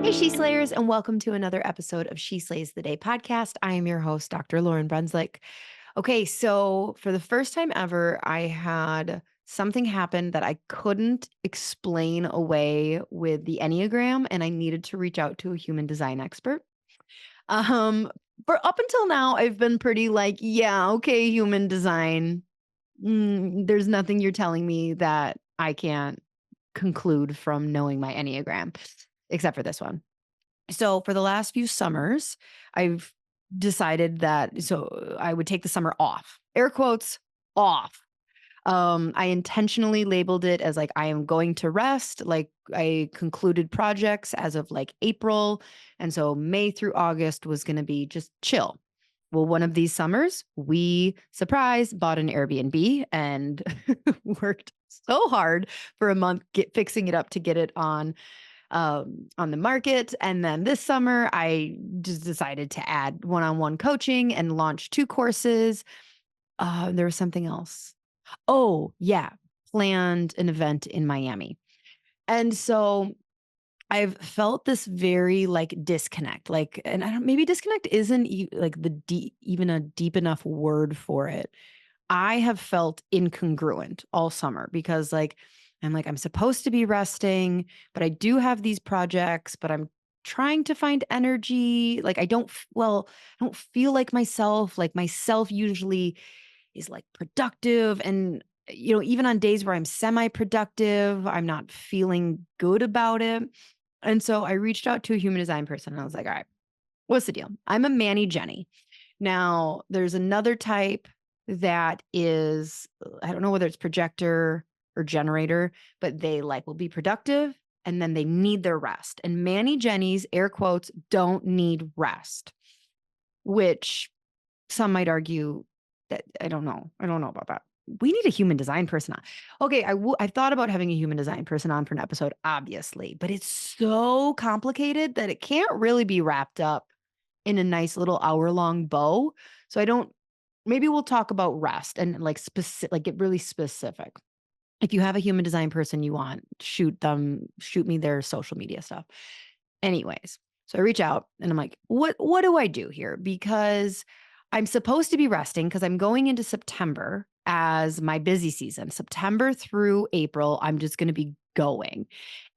Hey, She Slayers, and welcome to another episode of She Slays the Day podcast. I am your host, Dr. Lauryn Brunslick. Okay, so for the first time ever, I had something happen that I couldn't explain away with the Enneagram, and I needed to reach out to a human design expert. Um, for up until now, I've been pretty like, yeah, okay, human design. There's nothing you're telling me that I can't conclude from knowing my Enneagram, except for this one. So for the last few summers, I've decided that I would take the summer off. Air quotes, off. I intentionally labeled it as like I am going to rest. Like I concluded projects as of like April. And so May through August was going to be just chill. Well, one of these summers, we surprise bought an Airbnb and worked so hard for a month fixing it up to get it on the market. And then this summer, I just decided to add one-on-one coaching and launch 2 courses. There was something else. Oh, yeah, planned an event in Miami. And so I've felt this very like disconnect, like, and I don't, maybe disconnect isn't like the deep, even a deep enough word for it. I have felt incongruent all summer because I'm supposed to be resting, but I do have these projects, but I'm trying to find energy. Like I don't feel like myself. Like myself usually is like productive and even on days where I'm semi-productive, I'm not feeling good about it. And so I reached out to a human design person and I was like, all right, what's the deal? I'm a Manny Jenny. Now, there's another type that is, I don't know whether it's projector or generator, but they like will be productive and then they need their rest. And Manny Jenny's air quotes don't need rest, which some might argue that I don't know. I don't know about that. We need a human design person on. Okay, I thought about having a human design person on for an episode, obviously, but it's so complicated that it can't really be wrapped up in a nice little hour-long bow. So I don't maybe we'll talk about rest and like specific, like get really specific. If you have a human design person you want, shoot me their social media stuff. Anyways, so I reach out and I'm like, what do I do here? Because I'm supposed to be resting because I'm going into September as my busy season. September through April, I'm just going to be going.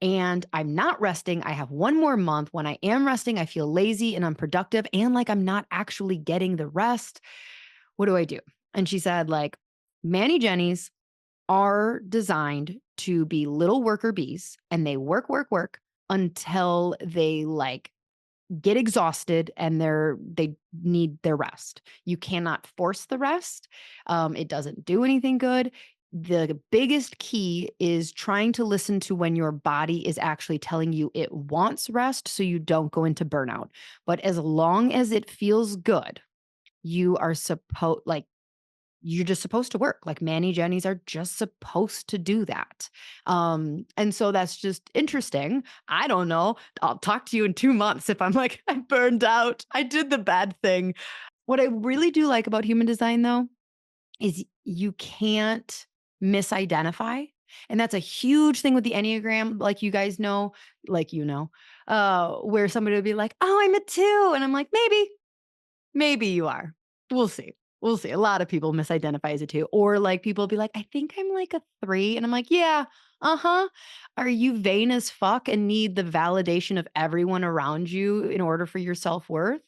And I'm not resting. I have one more month. When I am resting, I feel lazy and unproductive and like I'm not actually getting the rest. What do I do? And she said, like, Manny Jennies are designed to be little worker bees and they work until they like get exhausted and they need their rest. You cannot force the rest. It doesn't do anything good. The biggest key is trying to listen to when your body is actually telling you it wants rest so you don't go into burnout. But as long as it feels good, you are supposed like you're just supposed to work. Like Manny Jennies are just supposed to do that. And so that's just interesting. I don't know. I'll talk to you in 2 months if I'm like, I burned out. I did the bad thing. What I really do like about human design, though, is you can't misidentify. And that's a huge thing with the Enneagram, like you guys know, where somebody would be like, oh, I'm a 2. And I'm like, maybe you are. We'll see. We'll see. A lot of people misidentify as a 2, or like people be like, I think I'm like a 3. And I'm like, yeah, uh-huh. Are you vain as fuck and need the validation of everyone around you in order for your self-worth?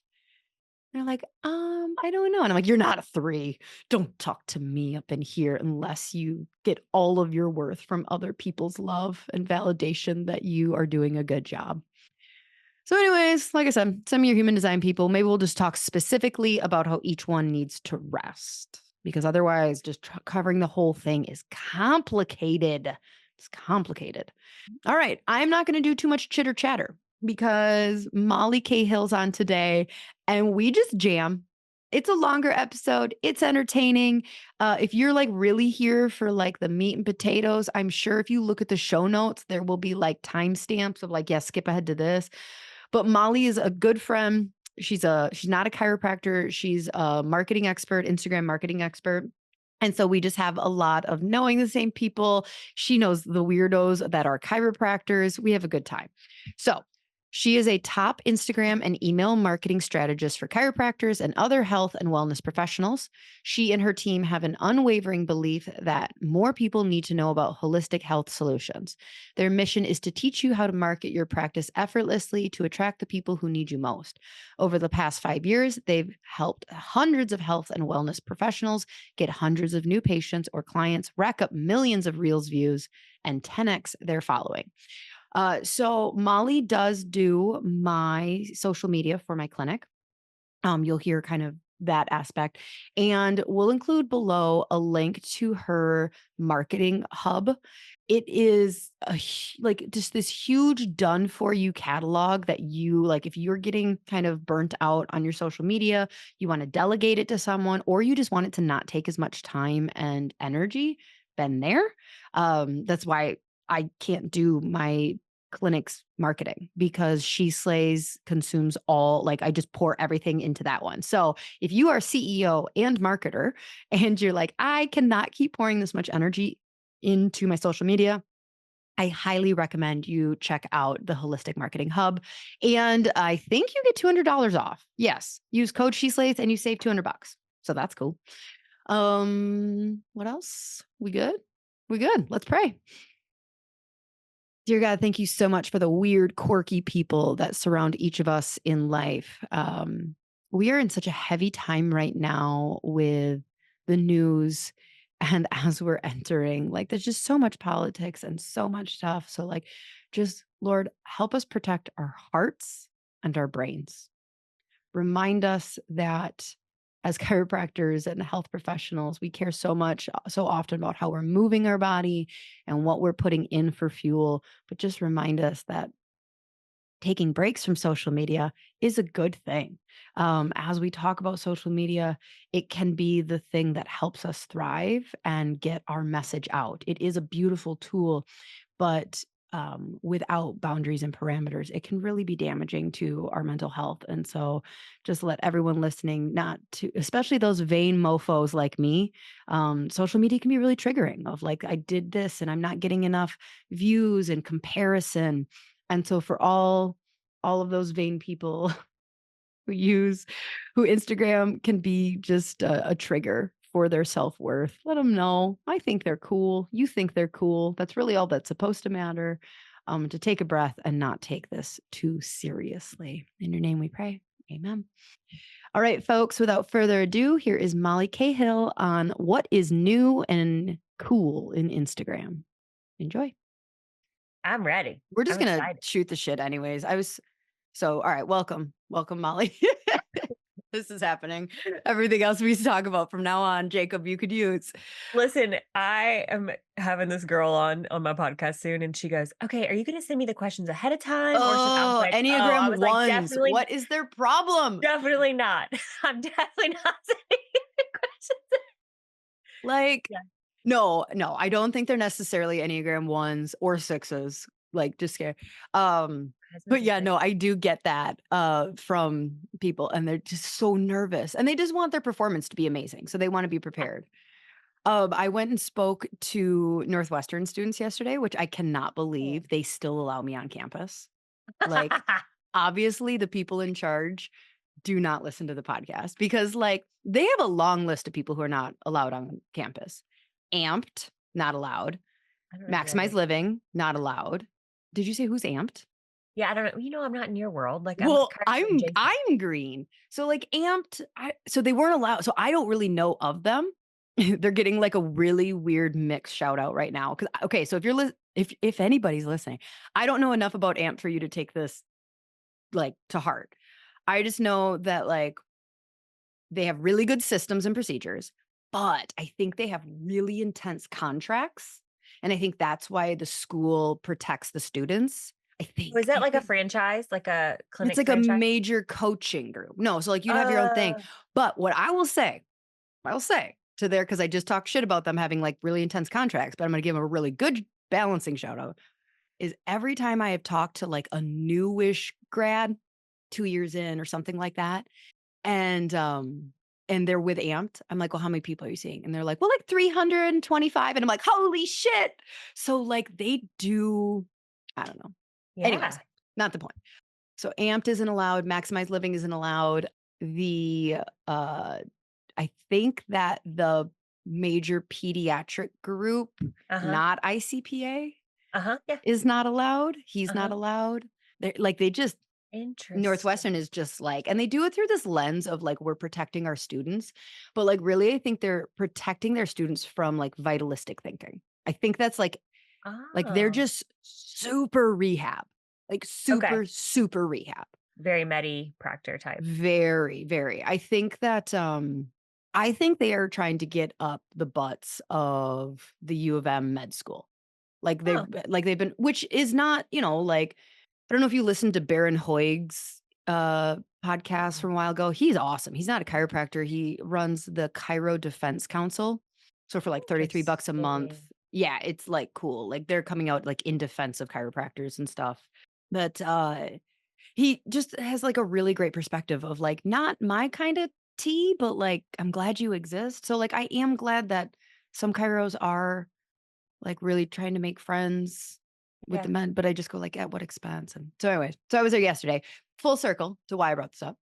They're like, I don't know. And I'm like, you're not a 3. Don't talk to me up in here unless you get all of your worth from other people's love and validation that you are doing a good job. So, anyways, like I said, some of your human design people, maybe we'll just talk specifically about how each one needs to rest because otherwise, just covering the whole thing is complicated. It's complicated. All right. I'm not going to do too much chitter chatter because Molly Cahill's on today and we just jam. It's a longer episode. It's entertaining. If you're like really here for like the meat and potatoes, I'm sure if you look at the show notes, there will be like timestamps of like, yeah, skip ahead to this. But Molly is a good friend. She's not a chiropractor. She's a marketing expert, Instagram marketing expert. And so we just have a lot of knowing the same people. She knows the weirdos that are chiropractors. We have a good time. So She is a top Instagram and email marketing strategist for chiropractors and other health and wellness professionals. She and her team have an unwavering belief that more people need to know about holistic health solutions. Their mission is to teach you how to market your practice effortlessly to attract the people who need you most. Over the past 5 years, they've helped hundreds of health and wellness professionals get hundreds of new patients or clients, rack up millions of Reels views, and 10x their following. So Molly does do my social media for my clinic. You'll hear kind of that aspect. And we'll include below a link to her marketing hub. It is like just this huge done for you catalog that you like if you're getting kind of burnt out on your social media, you want to delegate it to someone, or you just want it to not take as much time and energy, been there. That's why I can't do my clinic's marketing because She Slays consumes all like I just pour everything into that one. So if you are CEO and marketer and you're like, I cannot keep pouring this much energy into my social media, I highly recommend you check out the Holistic Marketing Hub. And I think you get $200 off. Yes. Use code She Slays and you save $200. So that's cool. What else? We good? We good. Let's pray. Dear God, thank you so much for the weird, quirky people that surround each of us in life. We are in such a heavy time right now with the news. And as we're entering, like, there's just so much politics and so much stuff. So, like, just Lord, help us protect our hearts and our brains. Remind us that as chiropractors and health professionals, we care so much, so often about how we're moving our body and what we're putting in for fuel. But just remind us that taking breaks from social media is a good thing. As we talk about social media, it can be the thing that helps us thrive and get our message out. It is a beautiful tool, but without boundaries and parameters, it can really be damaging to our mental health. And so, just let everyone listening, not to, especially those vain mofos like me, social media can be really triggering. Of like, I did this and I'm not getting enough views and comparison. And so, for all of those vain people who Instagram can be just a trigger for their self-worth. Let them know, I think they're cool. You think they're cool. That's really all that's supposed to matter. To take a breath and not take this too seriously. In your name we pray. Amen. All right, folks, without further ado, here is Molly Cahill on what is new and cool in Instagram. Enjoy. I'm ready. We're just I'm gonna excited. shoot the shit anyways. All right, welcome. Welcome, Molly. This is happening. Everything else we talk about from now on, Jacob, you could use. Listen, I am having this girl on my podcast soon, and she goes, "Okay, are you gonna send me the questions ahead of time, or should I?" was Oh, like, "Oh," I Enneagram was like, ones. "Definitely, What is their problem? definitely not. I'm definitely not sending you the questions." Like, Yeah, no, I don't think they're necessarily Enneagram ones or sixes. Like, just scare. Um, husband's but a yeah, 6. no, I do get that from people, and they're just so nervous, and they just want their performance to be amazing, so they want to be prepared. I went and spoke to Northwestern students yesterday, which I cannot Cool. believe they still allow me on campus. Like, obviously, the people in charge do not listen to the podcast because, like, they have a long list of people who are not allowed on campus. Amped, not allowed. I don't know who that Maximize is. living, not allowed. Did you say who's amped? Yeah, I don't know. I'm not in your world. Like, I'm Well, kind of I'm adjacent. I'm green. So like amped, so they weren't allowed. So I don't really know of them. They're getting like a really weird mix shout out right now. Cause okay, so if anybody's listening, I don't know enough about amped for you to take this like to heart. I just know that like they have really good systems and procedures, but I think they have really intense contracts. And I think that's why the school protects the students. I Was think. that I like a think. franchise, like a It's clinic like a franchise? major coaching group. No, so like you'd have your own thing. Uh, But what I will say to their because I just talked shit about them having like really intense contracts, but I'm gonna give them a really good balancing shout out, is every time I have talked to like a newish grad, 2 years in or something like that, and they're with Amped, I'm like, "Well, how many people are you seeing?" And they're like, "Well, like 325." And I'm like, "Holy shit." So like they do I don't know. Anyways, yeah. not the point. So amped isn't allowed, maximized living isn't allowed. The I think that the major pediatric group, Uh-huh. not ICPA, Uh-huh. Yeah. is not allowed. He's not Uh-huh. allowed. They just Northwestern Interesting. is just like, and they do it through this lens of like we're protecting our students, but like really I think they're protecting their students from like vitalistic thinking. I think that's like they're Oh, just super rehab. Like okay. super super rehab. Very Medi-Proctor type. Very, very. I think they are trying to get up the butts of the U of M med school. Oh. Like they've been, which is not, like I don't know if you listened to Baron Hoig's podcast Mm. from a while ago. He's awesome. He's not a chiropractor. He runs the Chiro Defense Council. So for like 33 bucks a month. Interesting. Yeah, it's like cool. Like they're coming out like in defense of chiropractors and stuff. But he just has like a really great perspective of like not my kind of tea, but like I'm glad you exist. So like I am glad that some chiros are like really trying to make friends with the Yeah. men, but I just go like at what expense? And so anyways, so I was there yesterday. Full circle to why I brought this up.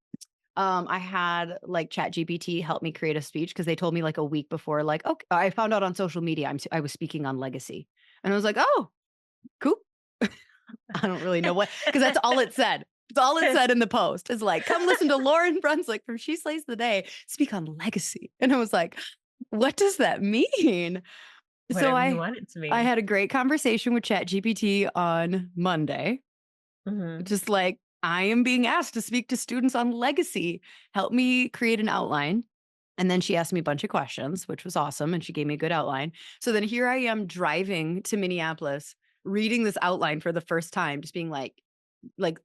I had like Chat GPT help me create a speech because they told me like a week before, like, okay, I found out on social media I was speaking on legacy. And I was like, oh, cool. I don't really know what, because that's all it said. It's all it said in the post is like, come listen to Lauren Brunswick from She Slays the Day speak on legacy. And I was like, what does that mean? So Whatever you want it to I mean. had a great conversation with ChatGPT on Monday. Mhm. Just like I am being asked to speak to students on legacy. Help me create an outline. And then she asked me a bunch of questions, which was awesome. And she gave me a good outline. So then here I am driving to Minneapolis, reading this outline for the first time, just being like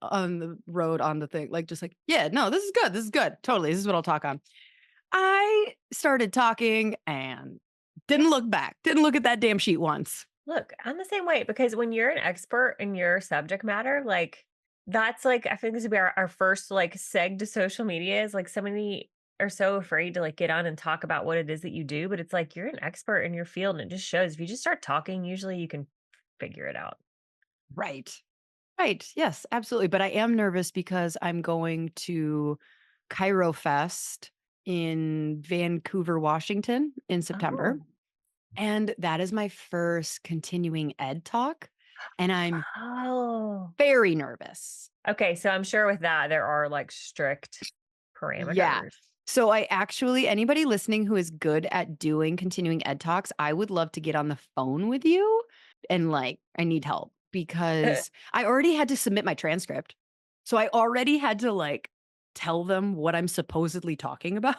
on the road on the thing, like just like, yeah, no, this is good. This is good. Totally. This is what I'll talk on. I started talking and didn't look back, didn't look at that damn sheet once. Look, I'm the same way because when you're an expert in your subject matter, like that's like I think this would be our first like seg to social media is like so many are so afraid to like get on and talk about what it is that you do, but it's like you're an expert in your field and it just shows if you just start talking, usually you can figure it out. Right. Right. Yes, absolutely. But I am nervous because I'm going to Cairo Fest in Vancouver, Washington in September. Oh. And that is my first continuing ed talk. And I'm Oh. very nervous. Okay, so I'm sure with that there are like strict Yeah. parameters. So anybody listening who is good at doing continuing ed talks, I would love to get on the phone with you and like I need help because I already had to submit my transcript. So I already had to like tell them what I'm supposedly talking about.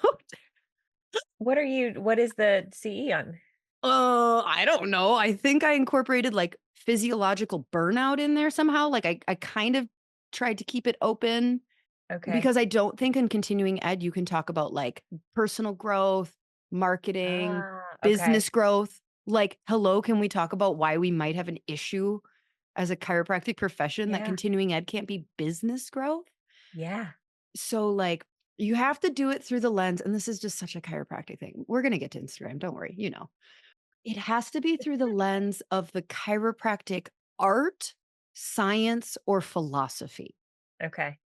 What is the CE on? I don't know. I think I incorporated like physiological burnout in there somehow. Like I kind of tried to keep it open Okay. because I don't think in continuing ed you can talk about like personal growth, marketing, Ah, okay. business growth. Like, hello, can we talk about why we might have an issue as a chiropractic profession that Yeah. continuing ed can't be business growth? Yeah. So, like, you have to do it through the lens, and this is just such a chiropractic thing. We're going to get to Instagram. Don't worry. It has to be through the lens of the chiropractic art, science, or philosophy. Okay.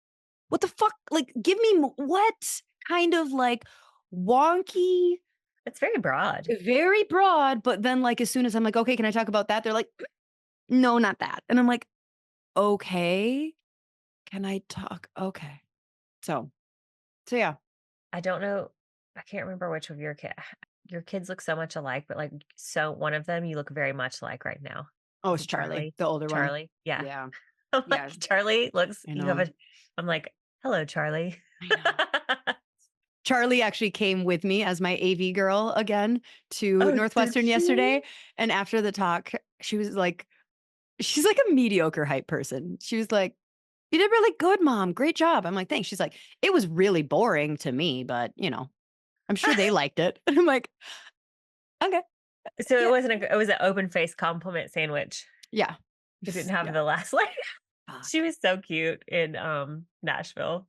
What the fuck? Like, give me what kind of like wonky, It's very broad. very broad, but then like as soon as I'm like, okay, can I talk about that? They're like, no, not that. And I'm like, okay, can I talk? Okay. So, so yeah. I don't know. I can't remember which of your kids look so much alike, but like so one of them you look very much like right now. Oh, Is it's it Charlie, Charlie? the older one. Charlie? Yeah. Yeah. I'm like, Yeah. Charlie looks I you have know. a I'm like, hello, Charlie. I know. Charlie actually came with me as my AV girl again to Oh, did Northwestern she? yesterday. And after the talk, she's like a mediocre hype person. She was like, "You did really good, mom. Great job." I'm like, "Thanks." She's like, "It was really boring to me, but I'm sure they liked it." And I'm like, "Okay, So yeah, it was an open faced compliment sandwich. yeah, It didn't just have yeah." the last layer. She Fuck. was so cute in Nashville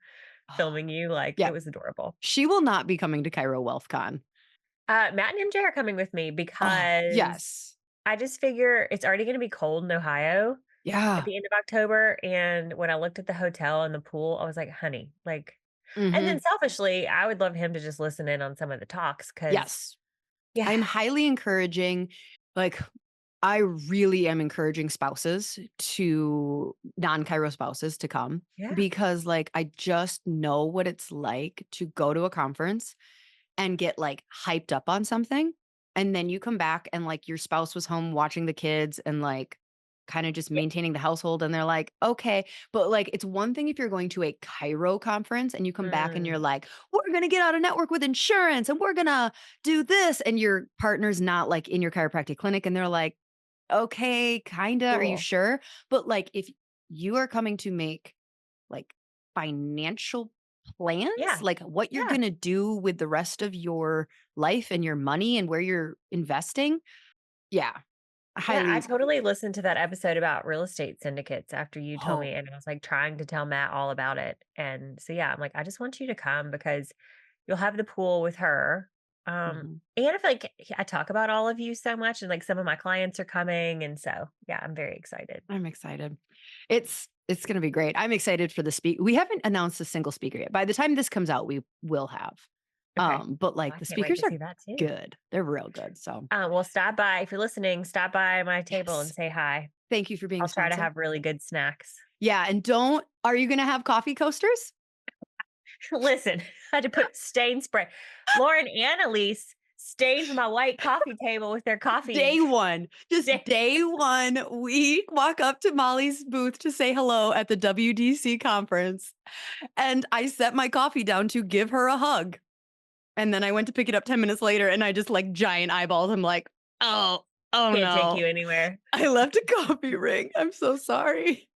Oh, filming you. Like yeah, it was adorable. she will not be coming to Cairo WealthCon. Matt and MJ are coming with me Oh, because yes. I just figure it's already gonna be cold in Ohio. at Yeah. the end of October, and when I looked at the hotel and the pool, I was like, "Honey," like, and then Mhm. selfishly, I would love him to just listen in on some of the talks because, Yes. yeah. I'm highly encouraging, like, I really am encouraging spouses to non-chiro spouses to come Yeah. because, like, I just know what it's like to go to a conference and get, like, hyped up on something, and then you come back and, like, your spouse was home watching the kids and, like, kinda just Yeah. maintaining the household, and they're like, "Okay." But, like, it's one thing if you're going to a chiro conference and you come back and Mm, you're like, "We're gonna get out of network with insurance, and we're gonna do this," and your partner's not, like, in your chiropractic clinic, and they're like, "Okay, kinda, are you cool. sure?" But, like, if you are coming to make, like, financial plans, Yeah. like what you're Yeah. gonna do with the rest of your life and your money and where you're investing. Yeah, Yeah, I highly. totally listened to that episode about real estate syndicates after you told me, Oh, and I was, like, trying to tell Matt all about it, and so, yeah, I'm like, "I just want you to come because you'll have the pool with her." mhm. And I feel like I talk about all of you so much, and, like, some of my clients are coming, and so, yeah, I'm very excited. I'm excited. It's gonna be great. I'm excited for the we haven't announced a single speaker yet. By the time this comes out, we will have. Okay. But, Well, like, I the can't wait speakers to are see that too. good. They're real good, so Well, stop by if you're listening, stop by my table and yes. say hi. Thank you for being a I'll try to sponsor. have really good snacks. Yeah, and don't are you gonna have coffee coasters? Listen, I had to put stain spray. Lauren and Elise stained my white coffee table with their coffee. Day 1, just Stain. day 1, we walk up to Molly's booth to say hello at the WDC conference, and I set my coffee down to give her a hug, and then I went to pick it up 10 minutes later, and I just, like, giant eyeballs, I'm like, "Oh, oh Can't take no. you anywhere. I left a coffee ring, I'm so sorry.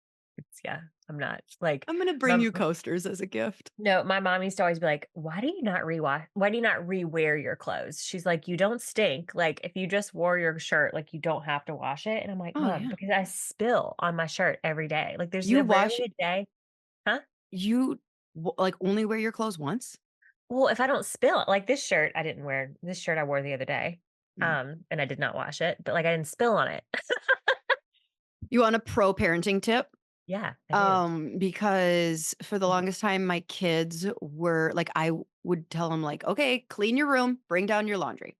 Yeah, I'm not like I'm gonna bring my you coasters as a gift." no, my mom used to always be like, "Why do you not rewash? Why do you not rewear your clothes?" She's like, "You don't stink. Like if you just wore your shirt, like you don't have to wash it." And I'm like, Oh, "Mom, yeah. because I spill on my shirt every day. Like there's You rarely wash a day, huh? you like, only wear your clothes once? Well, if I don't spill, like this shirt, I didn't wear this shirt I wore the other day, Mm. and I did not wash it, but like I didn't spill on it. You want a pro parenting tip? Yeah, I do. Because for the Mhm. longest time, my kids were like, would tell them, like, okay, clean your room, bring down your laundry.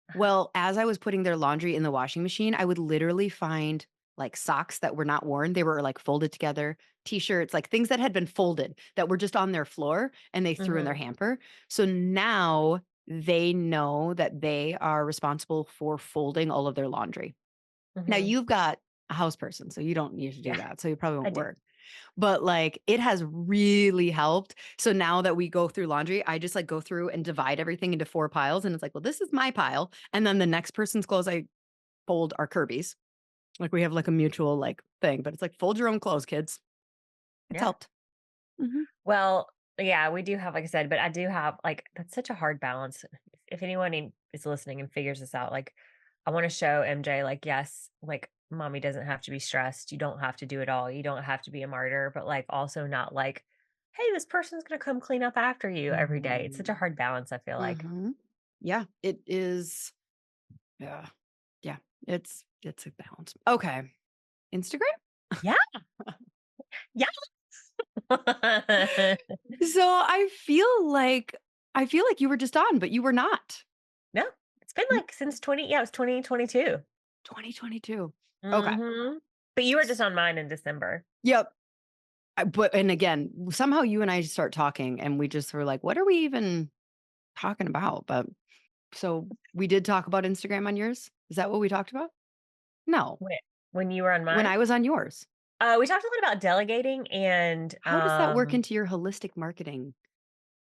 Uh-huh. Well, as I was putting their laundry in the washing machine, I would literally find like socks that were not worn. They were like folded together, t-shirts, like things that had been folded that were just on their floor and they threw in their Mhm. hamper. So now they know that they are responsible for folding all of their laundry. Now Mhm. you've got a house person, so you don't need to do Yeah, that. So you probably I won't do. work. But, like, it has really helped. So now that we go through laundry, I just, like, go through and divide everything into 4 piles, and it's like, "Well, this is my pile," and then the next person's clothes I fold are Kirby's. Like, we have, like, a mutual, like, thing, but it's like, "Fold your own clothes, kids." It's Yeah. helped. Mhm. Well, yeah, we do have, like I said, but I do have like that's such a hard balance. If anyone is listening and figures this out, like I want to show MJ, like, yes, like mommy doesn't have to be stressed. You don't have to do it all. You don't have to be a martyr, but like also not like, hey, this person's gonna come clean up after you every day. It's such a Mhm. hard balance, I feel like. Mhm. Yeah, it is. Yeah. Yeah. It's a balance. Okay. Instagram? Yeah. Yeah. So I feel like you were just on, but you were not. No, it's been like since 20, yeah, it was 2022. 2022. Okay. Hmm. But you were just on mine in December. Yep. But and again, somehow you and I start talking and we just were like, what are we even talking about? But so we did talk about Instagram on yours? Is that what we talked about? No. When you were on When mine? I was on yours. We talked a lot about delegating and, How does that work into your holistic marketing?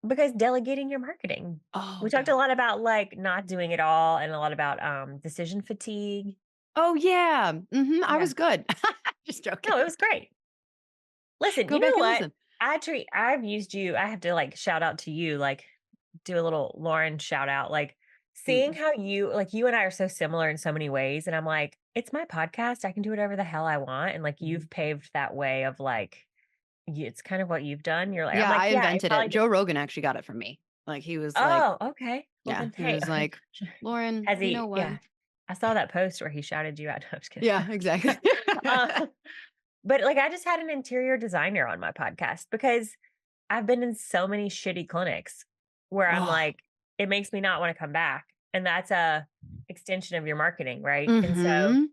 because delegating your marketing. Oh, We talked got a it. lot about, like, not doing it all and a lot about, decision fatigue. Oh yeah. I Yeah. was good. Just No, it joking. was great. Listen, Go you know back and what? listen. I've used you I have to, like, shout out to you, like, do a little Lauren shout out, like, seeing Mm, how you and I are so similar in so many ways, and I'm like, "It's my podcast, I can do whatever the hell I want," and, like, mhm. you've paved that way of, like, it's kind of what you've done. You're like I'm Yeah, like, I "Yeah, it invented it. probably Joe Rogan actually got it from me. Like he was like, Oh, okay. Well, yeah, then, he hey, was like, Lauren, has you know he what? yeah. I saw that post where he shouted you out. No, I'm just kidding. Yeah, exactly. Uh, But, like, I just had an interior designer on my podcast because I've been in so many shitty clinics where I'm Oh, like, it makes me not wanna come back, and that's a extension of your marketing, right? And so mhm.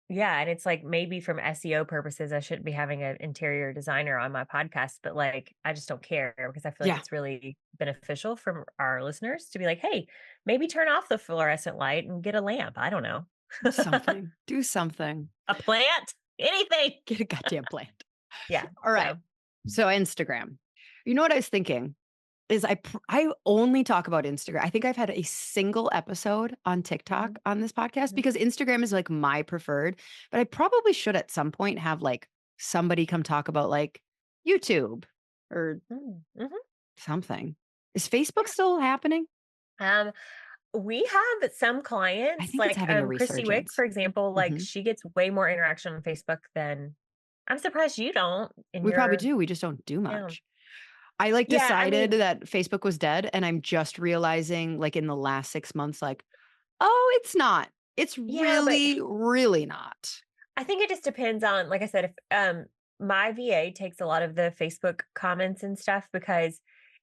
yeah, and it's like maybe from SEO purposes, I shouldn't be having an interior designer on my podcast, but, like, I just don't care because I feel like Yeah, it's really beneficial for our listeners to be like, "Hey, maybe turn off the fluorescent light and get a lamp." I don't know. something. Do something. A plant, anything. Get a goddamn plant. Yeah, All right. so So Instagram. You know what I was thinking is I only talk about Instagram. I think I've had a single episode on TikTok mhm, on this podcast mhm, because Instagram is like my preferred, but I probably should at some point have like somebody come talk about like YouTube or mhm, something. Is Facebook yeah. still happening? Um, we have some I clients, think it's like, having a Christy Wick, resurgence. for example, like, Mhm. she gets way more interaction on Facebook than I'm surprised you don't in We probably your do. We just don't do yeah. much. I like Yeah, I decided mean that Facebook was dead and I'm just realizing like in the last 6 months like, oh, it's not. It's yeah, but really, really not. I think it just depends on like I said, if, my VA takes a lot of the Facebook comments and stuff because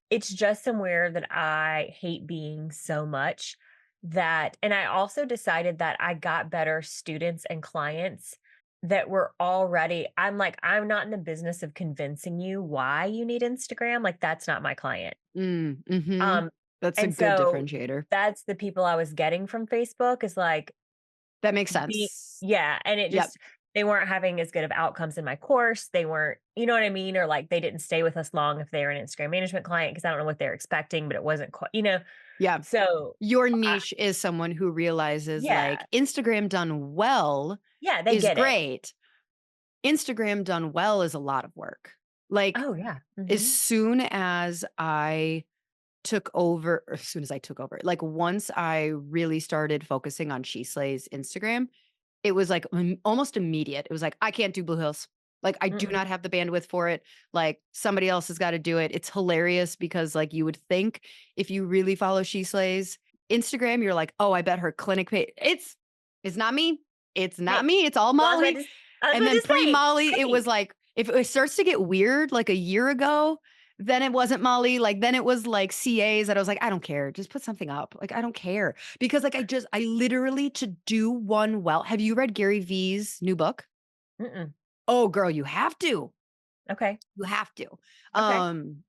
it's just somewhere that I hate being so much that and I also decided that I got better students and clients that were already I'm like, "I'm not in the business of convincing you why you need Instagram, like, that's not my client." Mhm. Um, That's a and good so differentiator. that's the people I was getting from Facebook is like, That makes be sense. yeah, and it Yep. just they weren't having as good of outcomes in my course, they weren't you know what I mean? Or, like, they didn't stay with us long if they were an Instagram management client because I don't know what they're expecting, but it wasn't quite Yeah. so, Your I niche is someone who realizes yeah, like Instagram done well yeah, they is get it. great. Instagram done well is a lot of work. Like Oh, yeah, as mhm, soon as I took over, or as soon as I took over, like once I really started focusing on She Slay's Instagram, it was like almost immediate. It was like, I can't do Blue Hills. Like, I do mm-mm, not have the bandwidth for it. Like, somebody else has got to do it. It's hilarious because, like, you would think if you really follow She Slays Instagram, you're like, oh, I bet her clinic page. It's not me. It's not hey, me. It's all well, Molly. I was And about then to pre say, Molly, it hey, was like, if it starts to get weird, like a year ago, then it wasn't Molly. Like, then it was like CAs that I was like, I don't care. Just put something up. Like, I don't care. Because, like, I literally to do one well. Have you read Gary V's new book? mm-mm, Oh, girl, you have to. okay, You have to. okay, Um,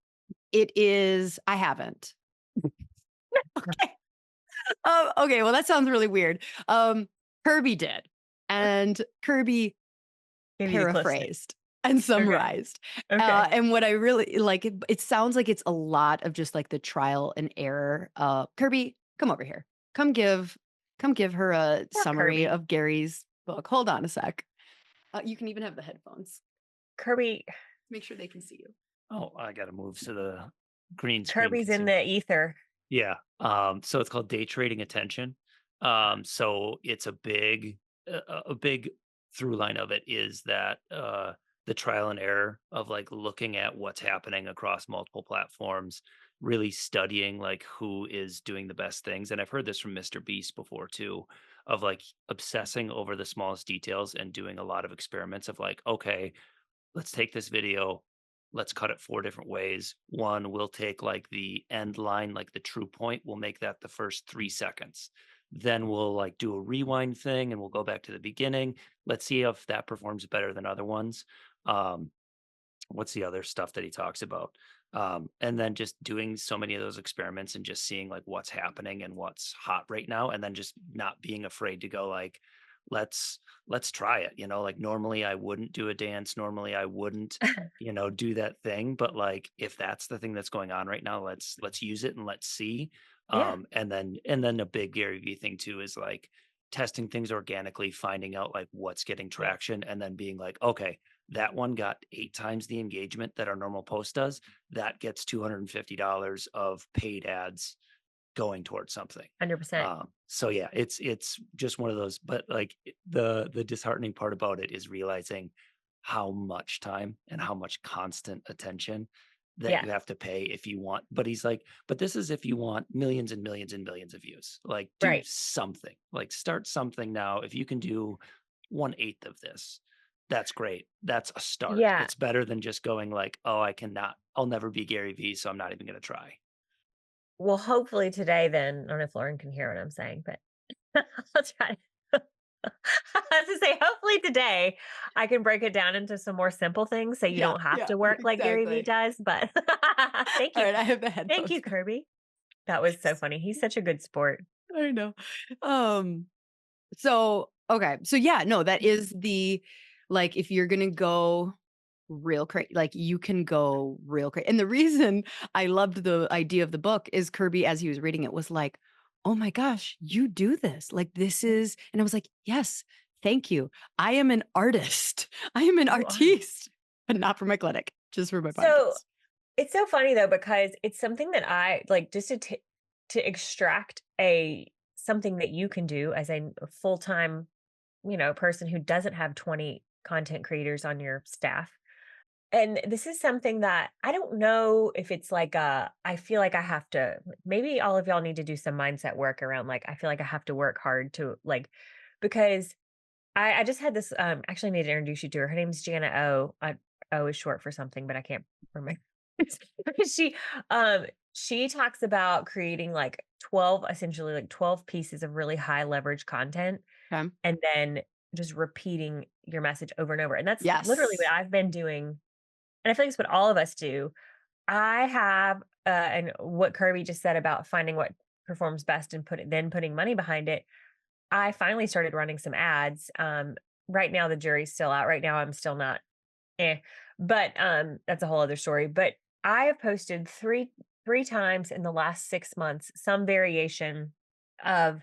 it is I haven't. Okay. Okay, well, that sounds really weird. Kirby did, and Kirby give you the cliff notes. paraphrased and Okay, summarized. okay. And what I really like, it sounds like it's a lot of just like the trial and error. Kirby, come over here. Come give her a Poor summary Kirby. of Gary's book. Hold on a sec. You can even have the headphones. Kirby Make sure they can see you. Oh, I gotta move so the green screen Kirby's can in see me. the ether. Yeah. So it's called day trading attention. So it's a big through line of it is that the trial and error of like looking at what's happening across multiple platforms, really studying like who is doing the best things. And I've heard this from Mr. Beast before too, of like obsessing over the smallest details and doing a lot of experiments of like, okay, let's take this video, let's cut it 4 different ways. One, we'll take like the end line, like the true point, we'll make that the first 3 seconds. Then we'll like do a rewind thing and we'll go back to the beginning. Let's see if that performs better than other ones. Um, what's the other stuff that he talks about? And then just doing so many of those experiments and just seeing like what's happening and what's hot right now, and then just not being afraid to go like, let's let's try it. Like normally I wouldn't do a dance, normally I wouldn't, do that thing, but like if that's the thing that's going on right now, let's use it and let's see. Yeah, And then a big Gary Vee thing too is like testing things organically, finding out like what's getting traction, and then being like, okay, that one got 8 times the engagement that our normal post does. That gets $250 of paid ads going towards something. 100%. So yeah, it's just one of those. But like the disheartening part about it is realizing how much time and how much constant attention that Yeah, you have to pay if you want. But he's like, but this is if you want millions and millions and millions of views. Like, do right. something. Like, start something now. If you can do 1/8 of this, that's great. That's a start. Yeah. It's better than just going like, "Oh, I'll never be Gary Vee, so I'm not even gonna try." Well, hopefully today then, I don't know if Lauren can hear what I'm saying, but I'll try. I was to say, hopefully today I can break it down into some more simple things so you Yeah, don't have yeah, to work like Gary Vee exactly. does. But thank All you. right, I have the Thank headphones. you, Kirby. That was so funny. He's such a good sport. I know. Um, so okay. So yeah, no, that is the like if you're gonna go real crazy, like you can go real crazy. And the reason I loved the idea of the book is Kirby, as he was reading it, was like, oh my gosh, you do this. Like this is, and I was like, yes, thank you. I am an artist. I am an You are. artiste, but not for my clinic, just for my So podcast. it's so funny though, because it's something that I like just to extract a something that you can do as a full-time, person who doesn't have 20 content creators on your staff. And this is something that I don't know if it's like I feel like I have to, maybe all of y'all need to do some mindset work around like, I feel like I have to work hard to like, because I just had this, actually I need to introduce you to her. Her name's Jana O. O is short for something, but I can't remember. she, she talks about creating like 12, essentially like 12 pieces of really high leverage content Okay. and then just repeating your message over and over. And that's literally what Yes. I've been doing and I feel like it's what all of us do. I have, and what Kirby just said about finding what performs best and then putting money behind it. I finally started running some ads. Right now the jury's still out. Right now I'm still not, eh, but that's a whole other story. But I have posted three times in the last 6 months some variation of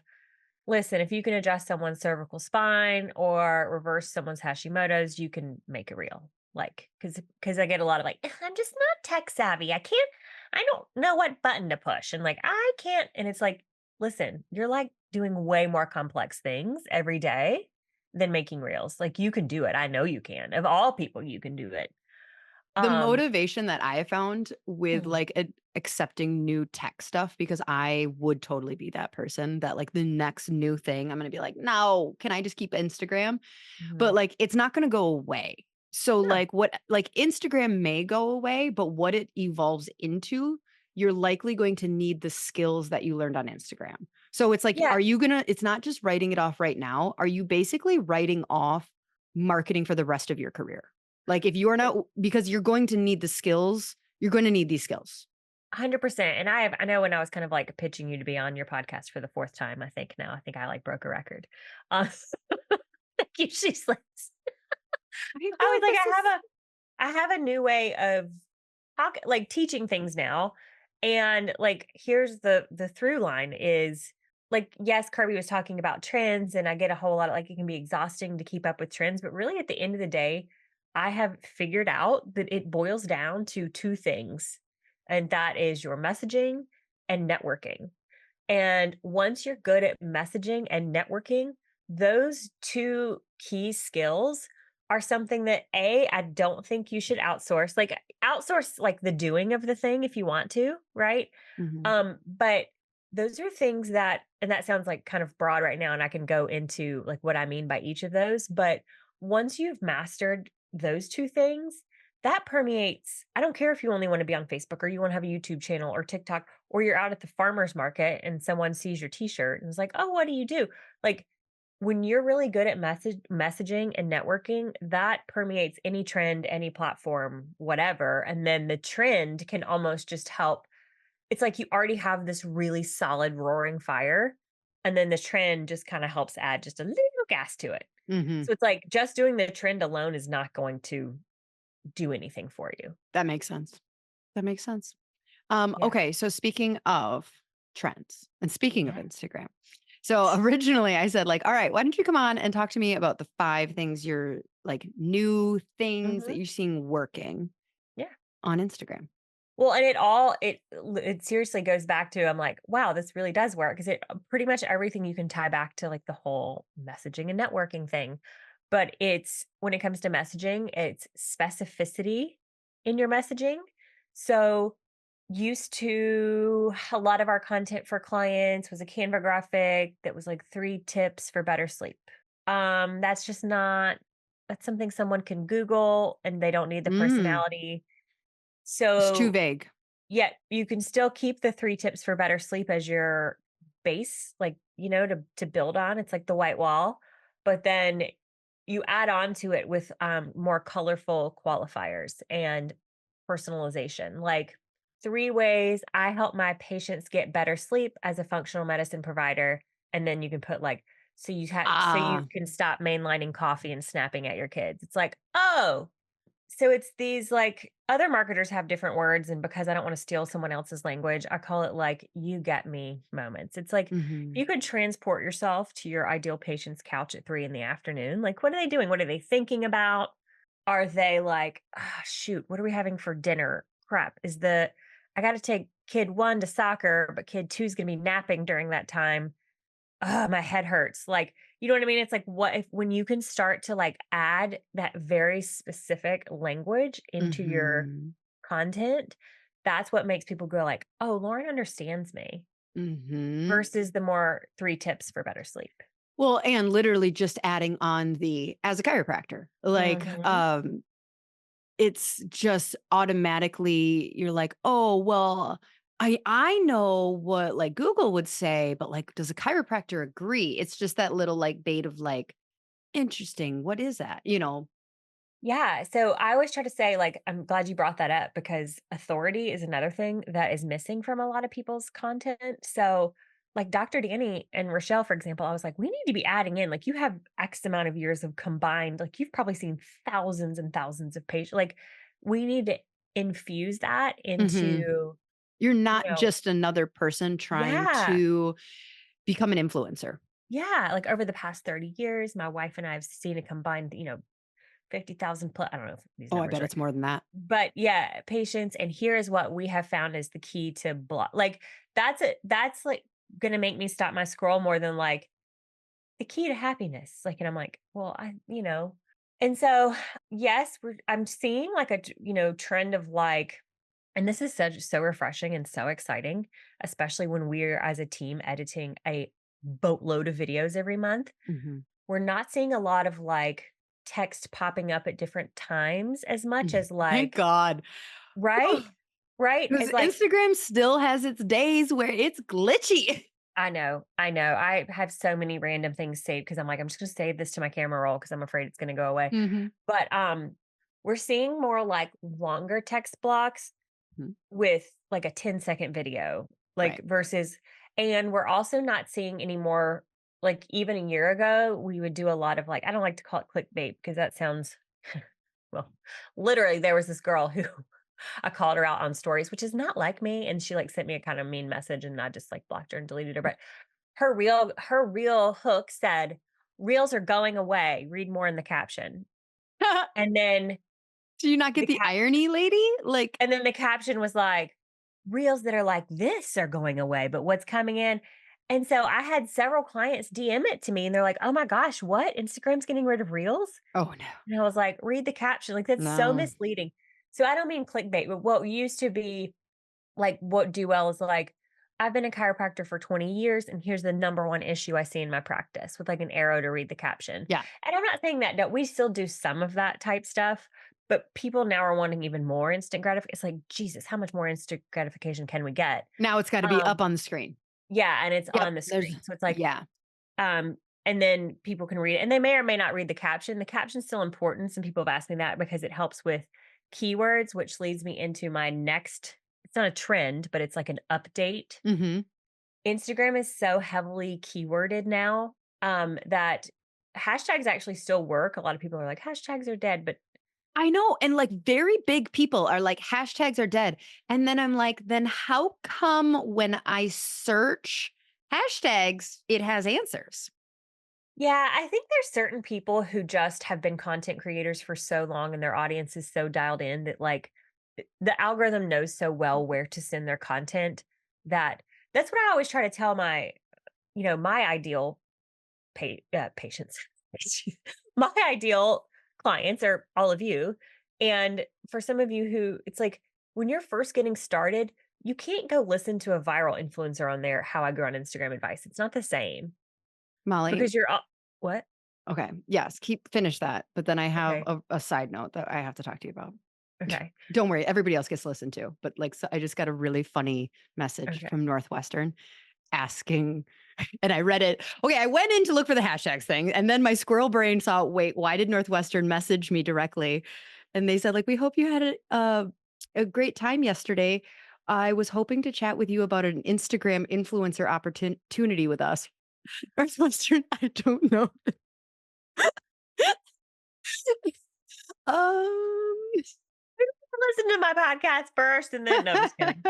listen, if you can adjust someone's cervical spine or reverse someone's Hashimoto's, you can make it real. Like, because I get a lot of like, I'm just not tech savvy. I don't know what button to push. And like, I can't. And it's like, listen, you're like doing way more complex things every day than making reels. Like you can do it. I know you can. Of all people, you can do it. The Um, motivation that I have found with, mm, like, accepting new tech stuff, because I would totally be that person that, like, the next new thing, I'm gonna be like, "No, can I just keep Instagram?" But, mhm. like, it's not gonna go away. So, No, like, Instagram may go away, but what it evolves into, you're likely going to need the skills that you learned on Instagram. So, it's like, yeah, it's not just writing it off right now. Are you basically writing off marketing for the rest of your career? Like, if you are not, because you're going to need the skills, you're gonna need these skills. 100%. And I know when I was kind of like pitching you to be on your podcast for the fourth time, I think now, I think I like broke a record. Uh, thank you, she's like, I I feel was like like, this is I have a new way of like teaching things now. And like, here's the through line is like, yes, Kirby was talking about trends and I get a whole lot of like, it can be exhausting to keep up with trends, but really at the end of the day, I have figured out that it boils down to two things. And that is your messaging and networking. And once you're good at messaging and networking, those two key skills are something that I don't think you should outsource. Like outsource like the doing of the thing if you want to, right? Mhm. But those are things that and that sounds like kind of broad right now and I can go into like what I mean by each of those, but once you've mastered those two things, that permeates. I don't care if you only want to be on Facebook or you want to have a YouTube channel or TikTok or you're out at the farmer's market and someone sees your t-shirt and is like, "Oh, what do you do?" Like when you're really good at messaging and networking, that permeates any trend, any platform, whatever. And then the trend can almost just help. It's like you already have this really solid roaring fire. And then the trend just kind of helps add just a little gas to it. Mhm. So it's like just doing the trend alone is not going to do anything for you. That makes sense. That makes sense. Yeah. Okay, so speaking of trends and speaking of Yeah. Instagram. So originally I said like, "All right, why don't you come on and talk to me about the 5 things you're like new things that Mhm. you're seeing working Yeah. on Instagram?" Well, and it seriously goes back to I'm like, wow, this really does work because it pretty much everything you can tie back to like the whole messaging and networking thing. But it's when it comes to messaging, it's specificity in your messaging. So used to a lot of our content for clients was a Canva graphic that was like 3 tips for better sleep. That's just not that's something someone can Google and they don't need the Mm, personality. it's too So, vague. yet you can still keep the 3 tips for better sleep as your base, like, to build on. It's like the white wall, but then you add on to it with, more colorful qualifiers and personalization, like 3 ways I help my patients get better sleep as a functional medicine provider, and then you can put, like, so you Ah, can stop mainlining coffee and snapping at your kids. It's like, "Oh, so it's these like other marketers have different words, and because I don't want to steal someone else's language, I call it like you get me moments. It's like if mhm, you could transport yourself to your ideal patient's couch at 3 in the afternoon. Like, what are they doing? What are they thinking about? Are they like, ah, shoot, what are we having for dinner? Crap. I got to take kid 1 to soccer, but kid 2 is going to be napping during that time. My head hurts. Like, you know what I mean? It's like, what if when you can start to like add that very specific language into your mhm, content, that's what makes people go like, "Oh, Lauren understands me," mhm. versus the more 3 tips for better sleep. Well, and literally just adding on the as a chiropractor, like, Mhm. it's just automatically you're like, "Oh, well, I know what, like, Google would say, but, like, does a chiropractor agree?" It's just that little, like, bait of, like, "Interesting, what is that?" You know? Yeah, so I always try to say, like, I'm glad you brought that up because authority is another thing that is missing from a lot of people's content. So, like Dr. Danny and Rochelle, for example, I was like, we need to be adding in, like, you have X amount of years of combined, like, you've probably seen thousands and thousands of patients. Like, we need to infuse that Mhm. into, You're you not know, just another person trying yeah, to become an influencer. yeah. Like, over the past 30 years, my wife and I have seen a combined, 50,000 plus. I don't know if these Oh, I numbers bet are. it's more than that. But yeah, patience, and here is what we have found is the key to block. Like, that's it. That's like gonna make me stop my scroll more than like the key to happiness. Like, and I'm like, well, and so yes, I'm seeing like a trend of like, and this is so refreshing and so exciting, especially when we're as a team editing a boatload of videos every month. Mhm. We're not seeing a lot of like text popping up at different times as much Mhm. as Thank like, God. right? Right? Because It's like, Instagram still has its days where it's glitchy. I know. I have so many random things saved because I'm like, I'm just gonna save this to my camera roll because I'm afraid it's gonna go away. Mhm. But we're seeing more like longer text blocks Mhm. with like a 10-second video, like Right. versus, and we're also not seeing any more, like even a year ago, we would do a lot of like, I don't like to call it clickbait because that sounds, well, literally there was this girl who I called her out on stories, which is not like me, and she, like, sent me a kinda mean message, and I just, like, blocked her and deleted her, but her real hook said, "Reels are going away, read more in the caption." And then Do you not get the the cap irony, lady? Like, and then the caption was like, "Reels that are like this are going away, but what's coming in?" And so I had several clients DM it to me, and they're like, "Oh my gosh, what? Instagram's getting rid of Reels?" oh, no. And I was like, "Read the caption." Like, that's so No. misleading. So I don't mean clickbait, but what used to be like, what do well is like, I've been a chiropractor for 20 years, and here's the number one issue I see in my practice with like an arrow to read the caption. Yeah. And I'm not saying that no, we still do some of that type stuff, but people now are wanting even more instant gratification. It's like, Jesus, how much more instant gratification can we get? Now it's gotta be Um, up on the screen. yeah, and it's Yep. on the There's screen. So it's like, yeah. um, and then people can read it, and they may or may not read the caption. The caption's still important. Some people have asked me that because it helps with keywords, which leads me into my next, it's not a trend, but it's like an update. Mhm. Instagram is so heavily keyworded now, that hashtags actually still work. A lot of people are like, hashtags are dead, but I know, and, like, very big people are like, "Hashtags are dead," and then I'm like, "Then how come when I search hashtags, it has answers?" yeah, I think there's certain people who just have been content creators for so long and their audience is so dialed in that like the algorithm knows so well where to send their content that that's what I always try to tell my, my ideal patients, my ideal clients are all of you. And for some of you who it's like when you're first getting started, you can't go listen to a viral influencer on there, how I grew on Instagram advice. It's not the same Molly, because you're what? Okay. Yes. Finish that. But then I have Okay. a side note that I have to talk to you about. Okay. Don't worry. Everybody else gets to listen to. But like, so I just got a really funny message Okay. from Northwestern asking, and I read it. Okay. I went in to look for the hashtags thing. And then my squirrel brain saw, wait, why did Northwestern message me directly? And they said, like, we hope you had a great time yesterday. I was hoping to chat with you about an Instagram influencer opportunity with us. Northwestern, I don't know. Um, Listen to my podcast first and then no, I'm just kidding.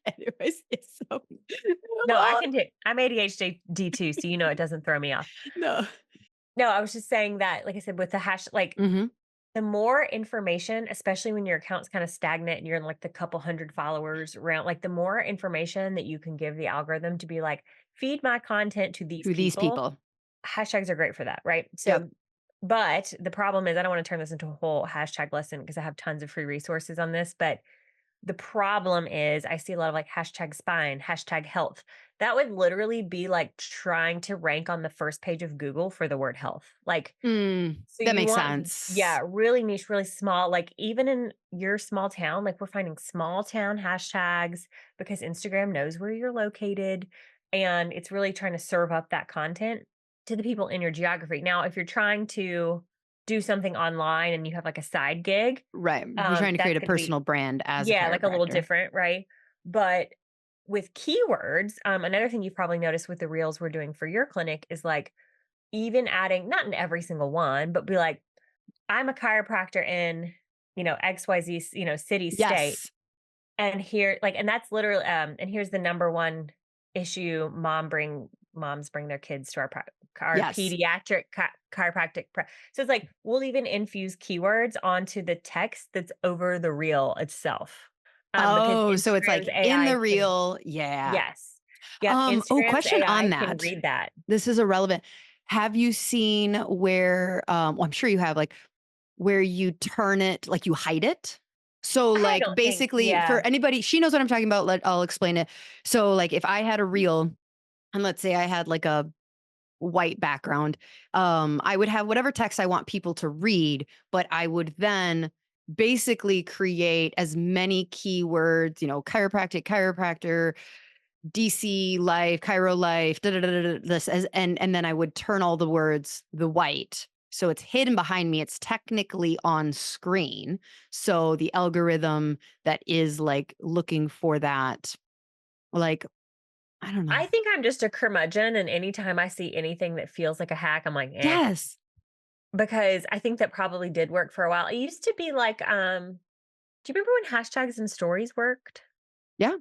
anyways, yes, so No, I uh, can do I'm ADHD too, so it doesn't throw me off. no. No, I was just saying that, like I said, with the like Mhm. the more information, especially when your account's kind of stagnant and you're in like the couple hundred followers around, like the more information that you can give the algorithm to be like, feed my content to these To these people, people. hashtags are great for that, right? Yep. So, but the problem is, I don't want to turn this into a whole hashtag lesson because I have tons of free resources on this. But the problem is I see a lot of like hashtag spine, hashtag health. That would literally be like trying to rank on the first page of Google for the word health. Like, so That you makes want, sense. yeah, really niche, really small. Like even in your small town, like we're finding small town hashtags because Instagram knows where you're located and it's really trying to serve up that content to the people in your geography. Now, if you're trying to do something online and you have like a side gig, Right. You're trying to that's create a going to be, personal brand as a yeah, like a little chiropractor. different, right? But with keywords, another thing you've probably noticed with the reels we're doing for your clinic is like even adding, not in every single one, but be like, I'm a chiropractor in, XYZ, city, state. Yes. And here, like, and that's literally, and here's the number one issue moms bring their kids to our Yes. pediatric chiropractic. So it's like, we'll even infuse keywords onto the text that's over the reel itself. Because Oh, so it's Instagram's like in AI the can, real, yeah. yes. Yep. Instagram's Question on AI can that. read that. This is irrelevant. Have you seen where, well, I'm sure you have, like, where you turn it, like, you hide it? So, I like, don't think, basically, yeah. for anybody, she knows what I'm talking about. I'll explain it. So, like, if I had a reel, and let's say I had like a white background, I would have whatever text I want people to read, but I would then basically create as many keywords, chiropractic, chiropractor, DC life, Cairo life, da, da, da, da, da, this as and then I would turn all the words the white. So it's hidden behind me. It's technically on screen. So the algorithm that is like looking for that, like, I don't know. I think I'm just a curmudgeon, and anytime I see anything that feels like a hack, I'm like, "Eh," Yes. because I think that probably did work for a while. It used to be like, do you remember when hashtags and stories worked? Yeah.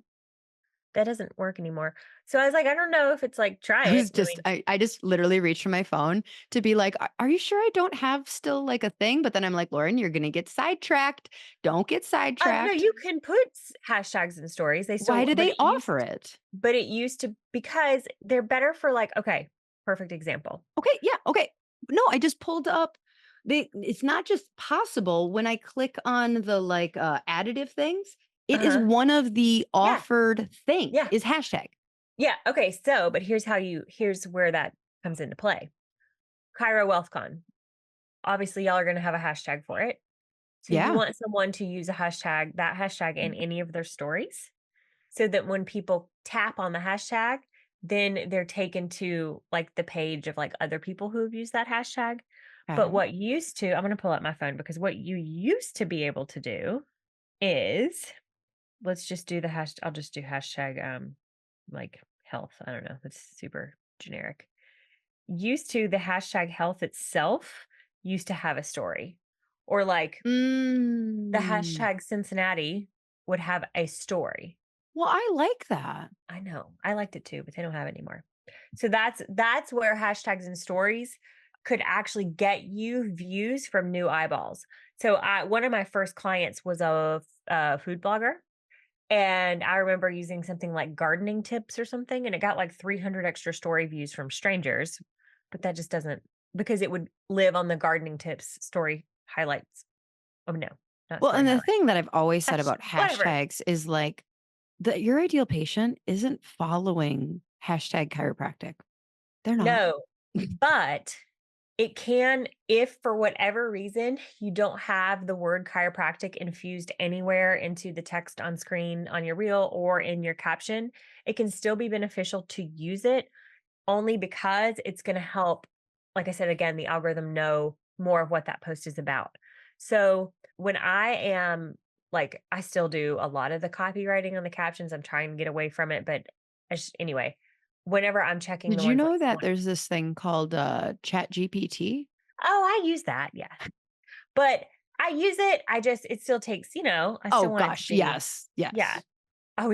That doesn't work anymore. So I was like, I don't know if it's like, try I it. was just I just literally reached for my phone to be like, Are you sure I don't have still like a thing?" But then I'm like, "Lauren, you're gonna get sidetracked. Don't get No, sidetracked." you can put hashtags and stories. They Why still, do they offer it? but it used to, because they're better for like, okay, perfect example. Okay, yeah, okay. No, I just pulled up it's not just possible when I click on the, like, additive things, Uh it is huh. one of the Yeah. offered thing Yeah. is hashtag. Yeah. Okay. So, but here's where that comes into play. Cairo WealthCon. Obviously, y'all are going to have a hashtag for it. So you Yeah. want someone to use that hashtag in any of their stories so that when people tap on the hashtag, then they're taken to like the page of like other people who have used that hashtag. But Okay. what used to, I'm going to pull up my phone because what you used to be able to do is, let's just do the hashtag. I'll just do hashtag, like health. I don't know. That's super generic. Used to, the hashtag health itself used to have a story, or like the Mm. hashtag Cincinnati would have a story. Well, I like that. I know. I liked it too, but they don't have it anymore. So that's where hashtags and stories could actually get you views from new eyeballs. So one of my first clients was a food blogger, and I remember using something like gardening tips or something, and it got like 300 extra story views from strangers. But that just doesn't, because it would live on the gardening tips story highlights. Oh no, not Well, story and the highlights. thing that I've always said about Whatever. hashtags is like your ideal patient isn't following hashtag chiropractic. They're not. No, but It can, if for whatever reason you don't have the word chiropractic infused anywhere into the text on screen on your reel or in your caption, it can still be beneficial to use it only because it's going to help, like I said, again, the algorithm know more of what that post is about. So when I am like, I still do a lot of the copywriting on the captions. I'm trying to get away from it, but anyway, whenever I'm checking Did the you ones like, know that there's this thing called Chat GPT? oh, I use that. Yeah. But I use it. It still takes, I Oh still want it to gosh, be, yes, yeah. yes. I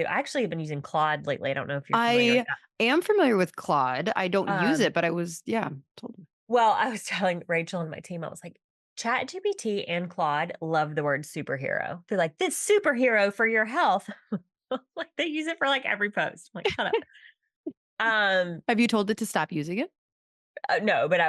actually have been using Claude lately. I don't know if you're familiar with I am familiar with Claude. I don't that. use it, but I was, yeah, totally. Well, I was telling Rachel and my team, I was like, ChatGPT and Claude love the word superhero. They're like, this superhero for your health. Like they use it for like every post. I'm like, shut up. Um, Have you told it to stop using it? no, but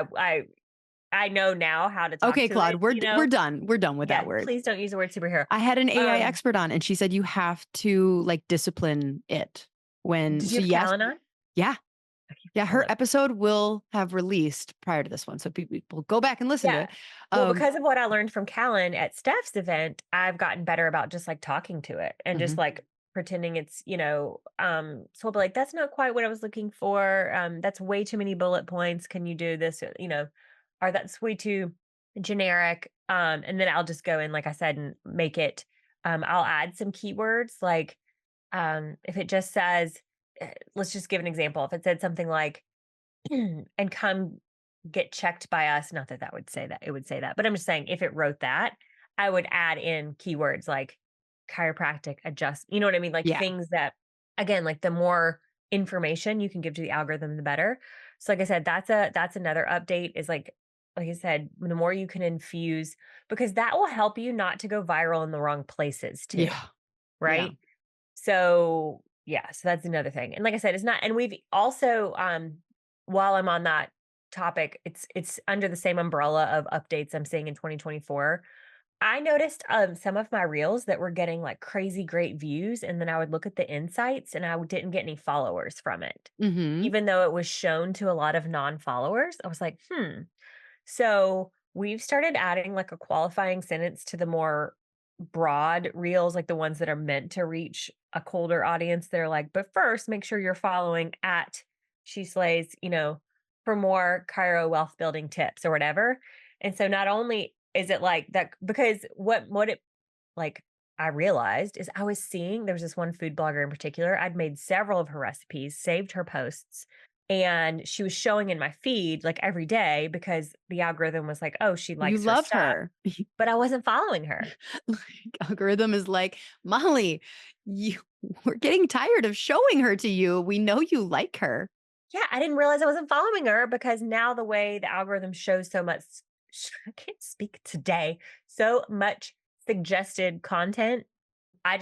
I know now how to talk Okay, to it, Claude, we're done. We're done with Yeah, that word. please don't use the word superhero. I had an AI Um, expert on, and she said you have to like discipline it when. did you So have yes, Callan on? yeah, Okay, yeah. I Her love episode will have released prior to this one, so people go back and listen to Yeah. it. Well, Um, because of what I learned from Callan at Steph's event, I've gotten better about just like talking to it and just mhm. like pretending it's, so I'll be like, that's not quite what I was looking for. That's way too many bullet points. Can you do this? Or that's way too generic. And then I'll just go in, like I said, and make it, I'll add some keywords. Like, if it just says, let's just give an example. If it said something like, and come get checked by us. Not that that would say that it would say that, but I'm just saying if it wrote that, I would add in keywords like chiropractic adjust. You know what I mean? Like Yeah, things that, again, like the more information you can give to the algorithm, the better. So, like I said, that's another update. Is like I said, the more you can infuse, because that will help you not to go viral in the wrong places too, yeah, yeah. right? So, yeah, so that's another thing. And like I said, it's not, and we've also, while I'm on that topic, it's under the same umbrella of updates I'm seeing in 2024. I noticed some of my reels that were getting like crazy great views, and then I would look at the insights and didn't get any followers from it. Hmm. Even though it was shown to a lot of non-followers, I was like, so we've started adding like a qualifying sentence to the more broad reels, like the ones that are meant to reach a colder audience. They're like, but first, make sure you're following at She Slays, for more Cairo wealth building tips or whatever. And so not only is it like that, because what it like I realized is I was seeing there was this one food blogger in particular. I'd made several of her recipes, saved her posts, and she was showing in my feed like every day because the algorithm was like, oh, she You likes her love stuff, her. but I wasn't following her. Like, algorithm is like, Molly, you we're getting tired of showing her to you. We know you like her. Yeah, I didn't realize I wasn't following her because now the way the algorithm shows so much, I can't speak today, so much suggested content.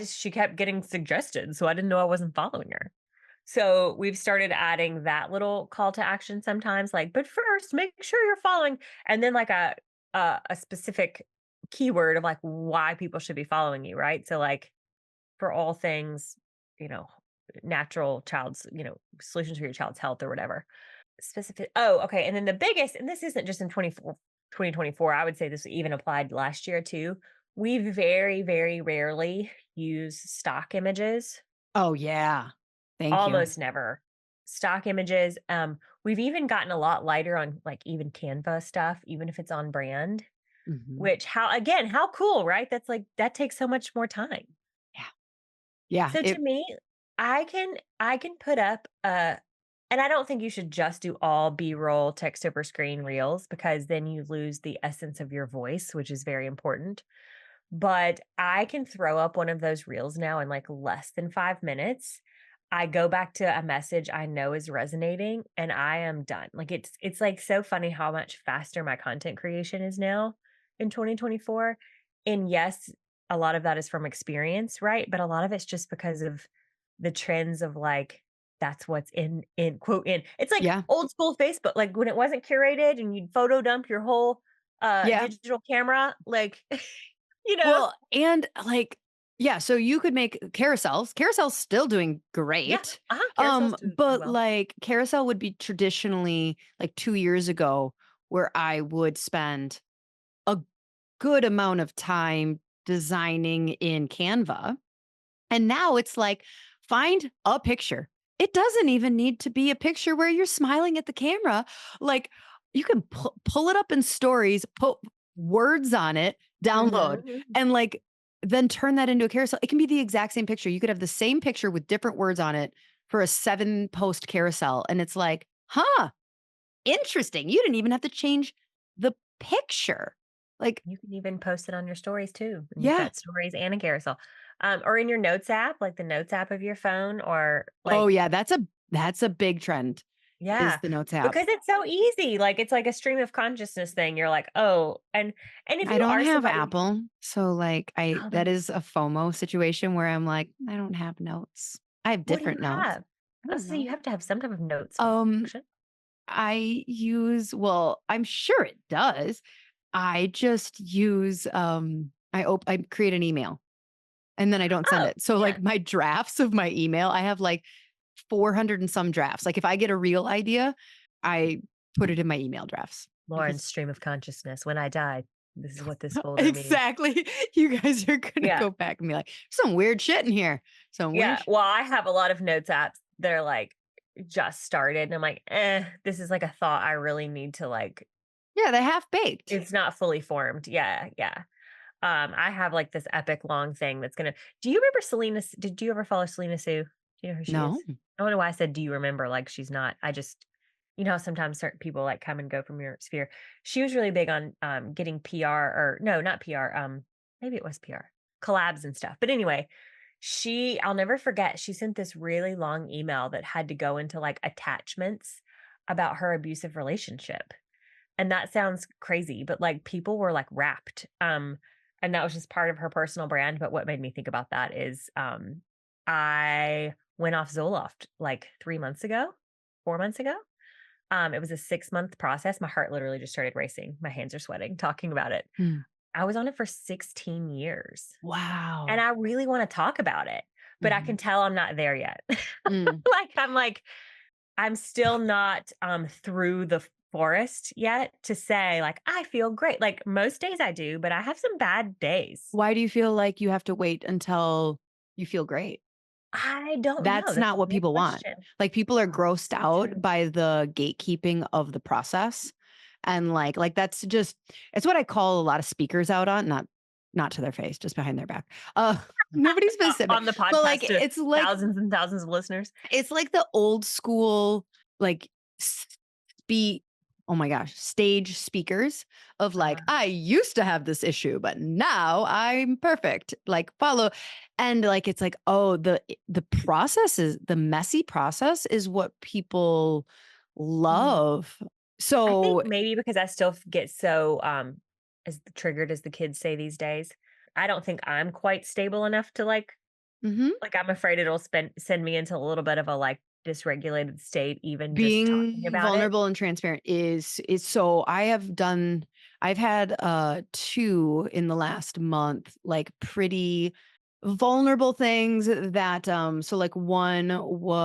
She kept getting suggested. So I didn't know I wasn't following her. So we've started adding that little call to action sometimes, like, but first make sure you're following, and then like a specific keyword of like why people should be following you, right? So like for all things, you know, natural child's, solutions for your child's health or whatever. Specific. Oh, okay. And then the biggest, and this isn't just in 2024, I would say this even applied last year too. We very, very rarely use stock images, Oh yeah. Thank you. almost never. Stock images. We've even gotten a lot lighter on like even Canva stuff, even if it's on brand, Mhm. which how cool, right? That's like that takes so much more time. Yeah. Yeah. So to me, I can put up and I don't think you should just do all B-roll text over screen reels because then you lose the essence of your voice, which is very important. But I can throw up one of those reels now in like less than 5 minutes. I go back to a message I know is resonating and I am done. Like it's like so funny how much faster my content creation is now in 2024. And yes, a lot of that is from experience, right? But a lot of it's just because of the trends of like that's what's in quote in. It's like Yeah. old school Facebook, like when it wasn't curated and you'd photo dump your whole Yeah. digital camera, like you know? Well, and like, yeah, so you could make carousels. Carousel's still doing Yeah, great. carousels do But well. like carousel would be traditionally like 2 years ago where I would spend a good amount of time designing in Canva. And now it's like, find a picture. It doesn't even need to be a picture where you're smiling at the camera. Like you can pull it up in stories, put words on it, download, Mhm. and like then turn that into a carousel. It can be the exact same picture. You could have the same picture with different words on it for a 7 post carousel. And it's like, huh, interesting. You didn't even have to change the picture. Like, You can even post it on your stories too, and you've yeah. got stories and a carousel. Or in your notes app, like the notes app of your phone, or Oh like yeah, that's a big trend is yeah, the notes app. because it's so easy. Like it's like a stream of consciousness thing. You're like, oh, and if I you don't are have somebody, Apple, so, like, I oh, that that's is a FOMO situation where I'm like, "I don't have notes." I have what do you different notes. have? I Oh, don't so you know. have to have some type of notes Um, function. I use well, I'm sure it does. I just use, I create an email, and then I don't send Oh, it. So, yeah. like, my drafts of my email, I have, like, 400 and some drafts. Like, if I get a real idea, I put it in my email drafts Lauren's because stream of consciousness. When I die, this is what this folder means. exactly. You guys are gonna Yeah. go back and be like, "Some weird shit in here. Some weird Yeah. sh." Well, I have a lot of notes apps that are like just started. And I'm like, this is like a thought I really need to like, Yeah, they half baked. it's not fully formed. Yeah. Yeah. I have like this epic long thing that's gonna do you remember did you ever follow Selena Sue? Do you know who she is? No. I don't know why I said do you remember, like she's not. I just you know how sometimes certain people like come and go from your sphere. She was really big on getting PR or no, not PR, maybe it was PR, collabs and stuff. But anyway, I'll never forget, she sent this really long email that had to go into like attachments about her abusive relationship. And that sounds crazy, but, like, people were, like, rapt, and that was just part of her personal brand, but what made me think about that is, I went off Zoloft, like, 3 months ago, 4 months ago. It was a 6-month process. My heart literally just started racing. My hands are sweating talking about it. Hmm. I was on it for 16 years, and Wow. I really wanna talk about it, but I can Mhm. tell I'm not there yet. Mm. Like, I'm still not, through the forest yet to say, like, "I feel great." Like, most days I do, but I have some bad days. Why do you feel like you have to wait until you feel great? I don't know, That's that's not a what big people want. question. Like, people are Oh, grossed so out true. by the gatekeeping of the process, and, that's just it's what I call a lot of speakers out on, not to their face, just behind their back. Nobody specific, On the but, podcast to it's like thousands and thousands of listeners. it's like the old school, like, spe oh my gosh, stage speakers of like, Uh, "I used to have this issue, but now I'm perfect." Like, follow and, it's like, oh, the process is the messy process is what people mm. love. I think So maybe because I still get so, as triggered as the kids say these days, I don't think I'm quite stable enough to, mhm. I'm afraid it'll send me into a little bit of a, like, dysregulated state even just talking Being about it. vulnerable and transparent is so I've had 2 in the last month, like, pretty vulnerable things that, so, like, one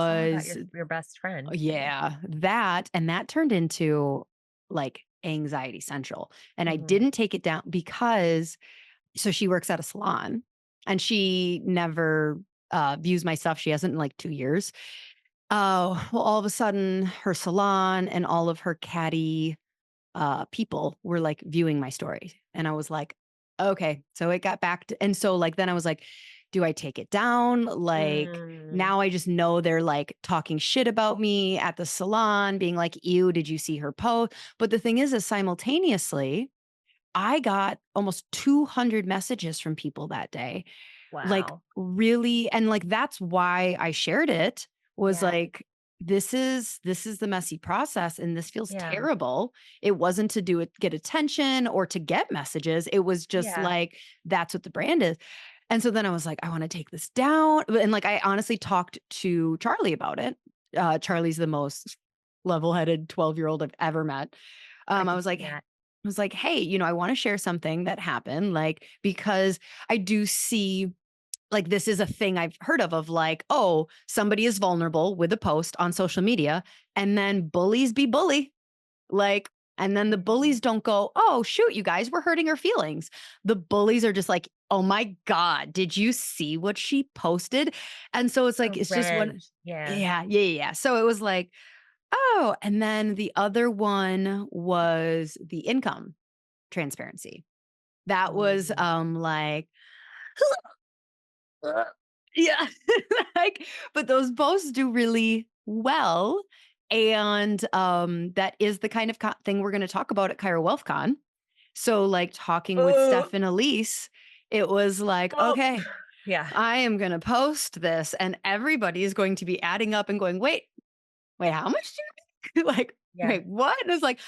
Tell me about was your best friend. yeah, that turned into, like, anxiety central, and I Mhm. didn't take it down because so she works at a salon, and she never, views my stuff, she hasn't in, like, 2 years. Oh, well, all of a sudden, her salon and all of her catty, people were, like, viewing my story, and I was like, "Okay." So it got back to and so, then I was like, "Do I take it down?" Like, Mm. now I just know they're, like, talking shit about me at the salon, being like, "Ew, did you see her post?" But the thing is simultaneously, I got almost 200 messages from people that day like, Wow. really and, that's why I shared it, was Yeah. like, this is the messy process, and this feels Yeah. terrible. It wasn't to do it get attention or to get messages, it was just Yeah. like, that's what the brand is. And so then I was like, "I wanna take this down," and, I honestly talked to Charlie about it. Charlie's the most level-headed 12-year-old I've ever met. I I can was like see that. "Hey, I wanna share something that happened," because I do see this is a thing I've heard of like, oh, somebody is vulnerable with a post on social media and then bullies be bully. Like And then the Mhm. bullies don't go, "Oh, shoot, you guys, we're hurting her feelings." The bullies are just like, "Oh my God, did you see what she posted?" And so it's like, it's just one. Revenge. Yeah. Yeah. So it was like, oh, and then the other one was the income transparency. That was Ooh. like, yeah, like, but those both do really well. And that is the kind of thing we're going to talk about at Chiro WealthCon. So, like talking with Oh, Steph and Elise, it was like, oh, okay, yeah, I am going to post this, and everybody is going to be adding up and going, wait, how much do you make? Like, yeah, wait, what? And it's like,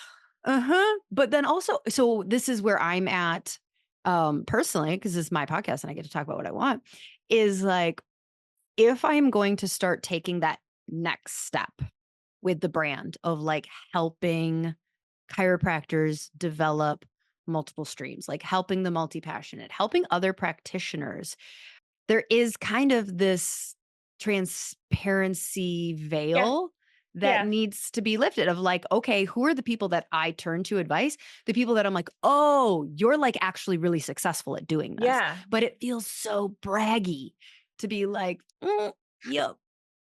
uh-huh. But then also, so this is where I'm at personally, because this is my podcast and I get to talk about what I want, is like, if I'm going to start taking that next step with the brand of like helping chiropractors develop multiple streams, like helping the multi-passionate, helping other practitioners, there is kind of this transparency yeah, veil that yeah, needs to be lifted of like, okay, who are the people that I turn to advice? The people that I'm like, oh, you're like actually really successful at doing this. yeah. But it feels so braggy to be like, yep,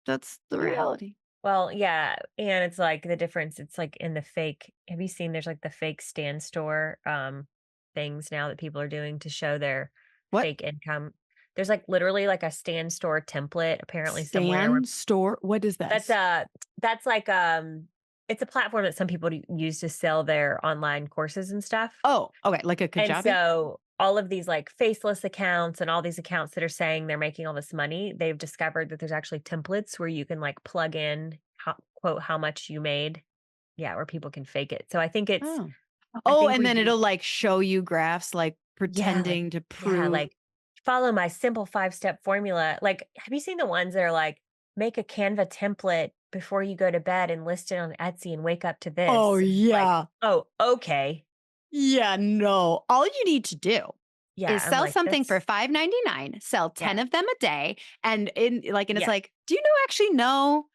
that's the Yeah. reality. Well, yeah, and it's like the difference, it's like in the fake, have you seen there's like the fake stand store things now that people are doing to show their What? fake income? There's like literally like a stand store template apparently somewhere where Stan store? What is that's this? that's like it's a platform that some people use to sell their online courses and stuff. Oh, okay. Like a And Kajabi? so all of these like faceless accounts and all these accounts that are saying they're making all this money, they've discovered that there's actually templates where you can like plug in quote how much you made. Yeah, where people can fake it. So Oh. I Oh, think and we then do. it'll like show you graphs like Yeah, pretending to yeah, prove. like follow my simple 5-step formula. Like, have you seen the ones that are like make a Canva template before you go to bed and list it on Etsy and wake up to Oh, this? And it's like, yeah. oh, okay. Yeah, no. All you need to do Yeah, is I'm sell like, something for that's $5.99, sell yeah, 10 of them a day, and it's yeah. like, do you know actually know,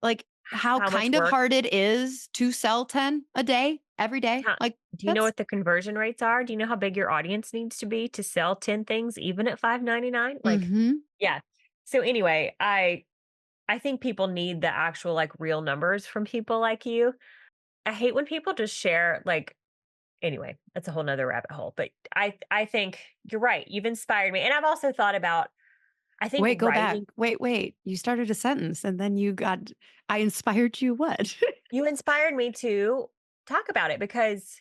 like, how How much kind of work? hard it is to sell 10 a day, every day? How Like, do you know that's what the conversion rates are? Do you know how big your audience needs to be to sell 10 things even at 5.99? Like, mhm. yeah. So anyway, I think people need the actual like real numbers from people like you. I hate when people just share like anyway, that's a whole nother rabbit hole. But I think you're right. You've inspired me. And I've also thought about I think Wait, go back. writing Wait. You started a sentence and then you got I inspired you what? you inspired me to talk about it because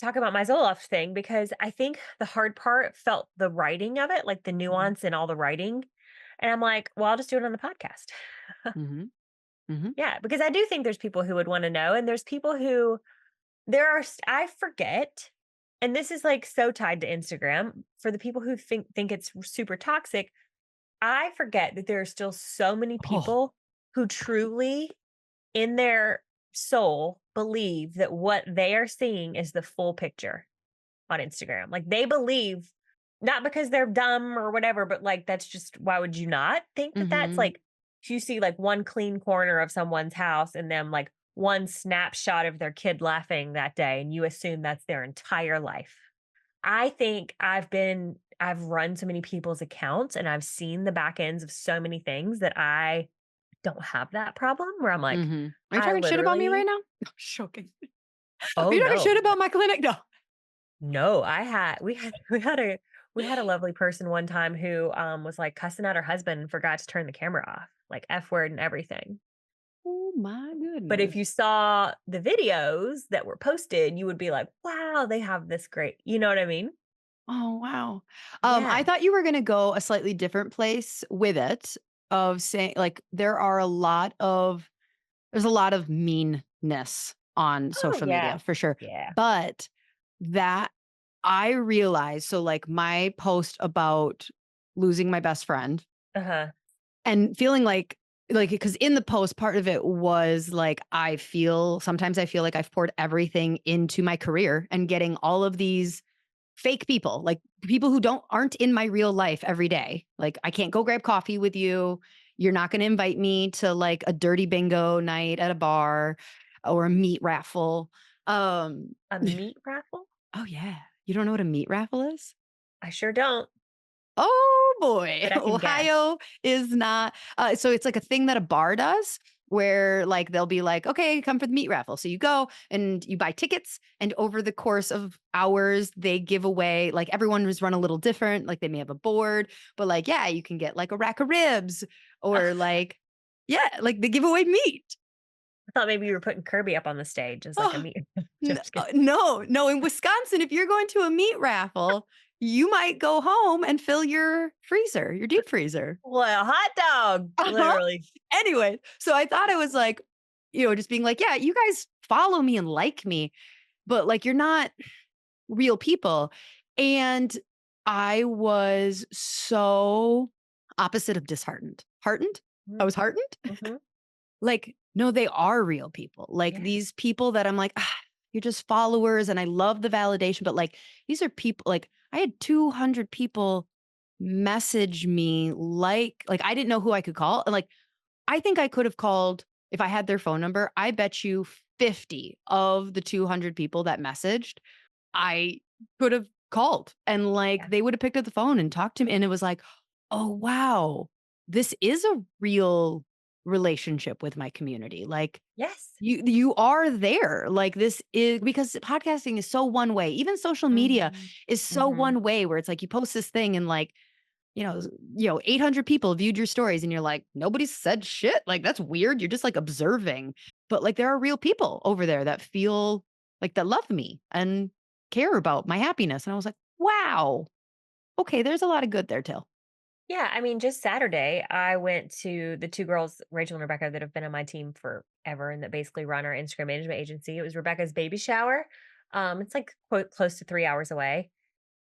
talk about my Zoloft thing because I think the hard part felt the writing of it, like the Mhm, nuance and all the writing. And I'm like, well, I'll just do it on the podcast. mhm, mhm, Yeah, because I do think there's people who would want to know. And there's people who I forget, and this is like so tied to Instagram for the people who think it's super toxic. I forget that there are still so many oh, people who truly in their soul believe that what they are seeing is the full picture on Instagram. Like they believe not because they're dumb or whatever, but like that's just why would you not think that that's mhm. like if you see like one clean corner of someone's house and them like one snapshot of their kid laughing that day and you assume that's their entire life. I think I've run so many people's accounts and I've seen the back ends of so many things that I don't have that problem where I'm like, Mhm. Are you I talking shit about me right literally, now? No, joking. Are oh you talking shit no, about my clinic? No. no, we had a lovely person one time who was like cussing at her husband and forgot to turn the camera off, like F word and everything. Oh my But if you goodness. saw the videos that were posted, you would be like, wow, they have this great, you know what I mean? Oh, wow. Yeah. I thought you were gonna go a slightly different place with it of saying like there's a lot of meanness on Oh social yeah. media for sure. Yeah. But that I realized so like my post about losing my best friend Uh-huh. and feeling like because in the post part of it was like sometimes I feel like I've poured everything into my career and getting all of these fake people, like people who aren't in my real life every day. Like I can't go grab coffee with you. You're not going to invite me to like a dirty bingo night at a bar or a meat raffle. A meat raffle? Oh, yeah. You don't know what a meat raffle is? I sure don't, Oh, boy. but I can guess. Ohio is not so it's like a thing that a bar does where, like, they'll be like, "Okay, come for the meat raffle." So you go and you buy tickets, and over the course of hours, they give away like, everyone was run a little different, like, they may have a board, but, like, yeah, you can get, like, a rack of ribs or, like yeah, like, they give away meat. I thought maybe you were putting Kirby up on the stage as like a Oh, meat. Just kidding. no, no, in Wisconsin, if you're going to a meat raffle, you might go home and fill your freezer, your deep freezer. Well, a hot dog, Uh-huh. literally. Anyway, so I thought it was like, just being like, "Yeah, you guys follow me and like me, but, like, you're not real people." And I was so opposite of disheartened. Heartened? I Mhm, was heartened? mhm. Like, no, they are real people. Like, Yes. these people that I'm like, you're just followers, and I love the validation, but, like, these are people like, I had 200 people message me like, I didn't know who I could call, and, like, I think I could have called if I had their phone number, I bet you 50 of the 200 people that messaged, I could have called and, like, Yeah. they would have picked up the phone and talked to me, and it was like, "Oh, wow. This is a real relationship with my community." Like, Yes. you are there. Like, this is because podcasting is so one way. Even social media Mhm. is so Mhm. one way where it's like you post this thing and, like, 800 people viewed your stories and you're like, "Nobody said shit." Like, that's weird. You're just, like, observing. But, like, there are real people over there that feel like that love me and care about my happiness. And I was like, "Wow. Okay, there's a lot of good there too." Yeah, I mean, just Saturday, I went to the 2 girls, Rachel and Rebecca, that have been on my team forever and that basically run our Instagram management agency. It was Rebecca's baby shower. It's like quote close to 3 hours away.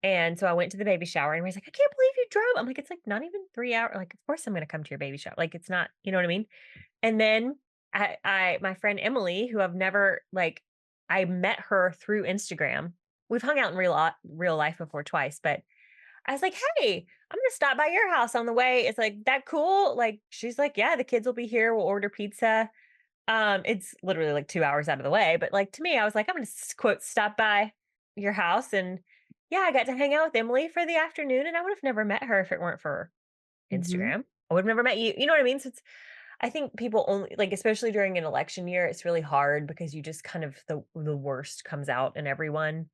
And so I went to the baby shower and everybody's like, I can't believe you drove. I'm like, it's like not even 3 hours. Like, of course I'm gonna come to your baby shower. Like it's not, you know what I mean? And then I my friend Emily, who I've never like I met her through Instagram. We've hung out in real life before twice, but I was like, "Hey, I'm gonna stop by your house on the way." It's like, "That cool?" Like, she's like, "Yeah, the kids will be here. We'll order pizza." It's literally like 2 hours out of the way, but like to me, I was like, "I'm gonna quote stop by your house," and yeah, I got to hang out with Emily for the afternoon, and I would have never met her if it weren't for Mhm. Instagram. I would have never met you. You know what I mean? So it's I think people only like, especially during an election year, it's really hard because you just kind of the worst comes out in everyone,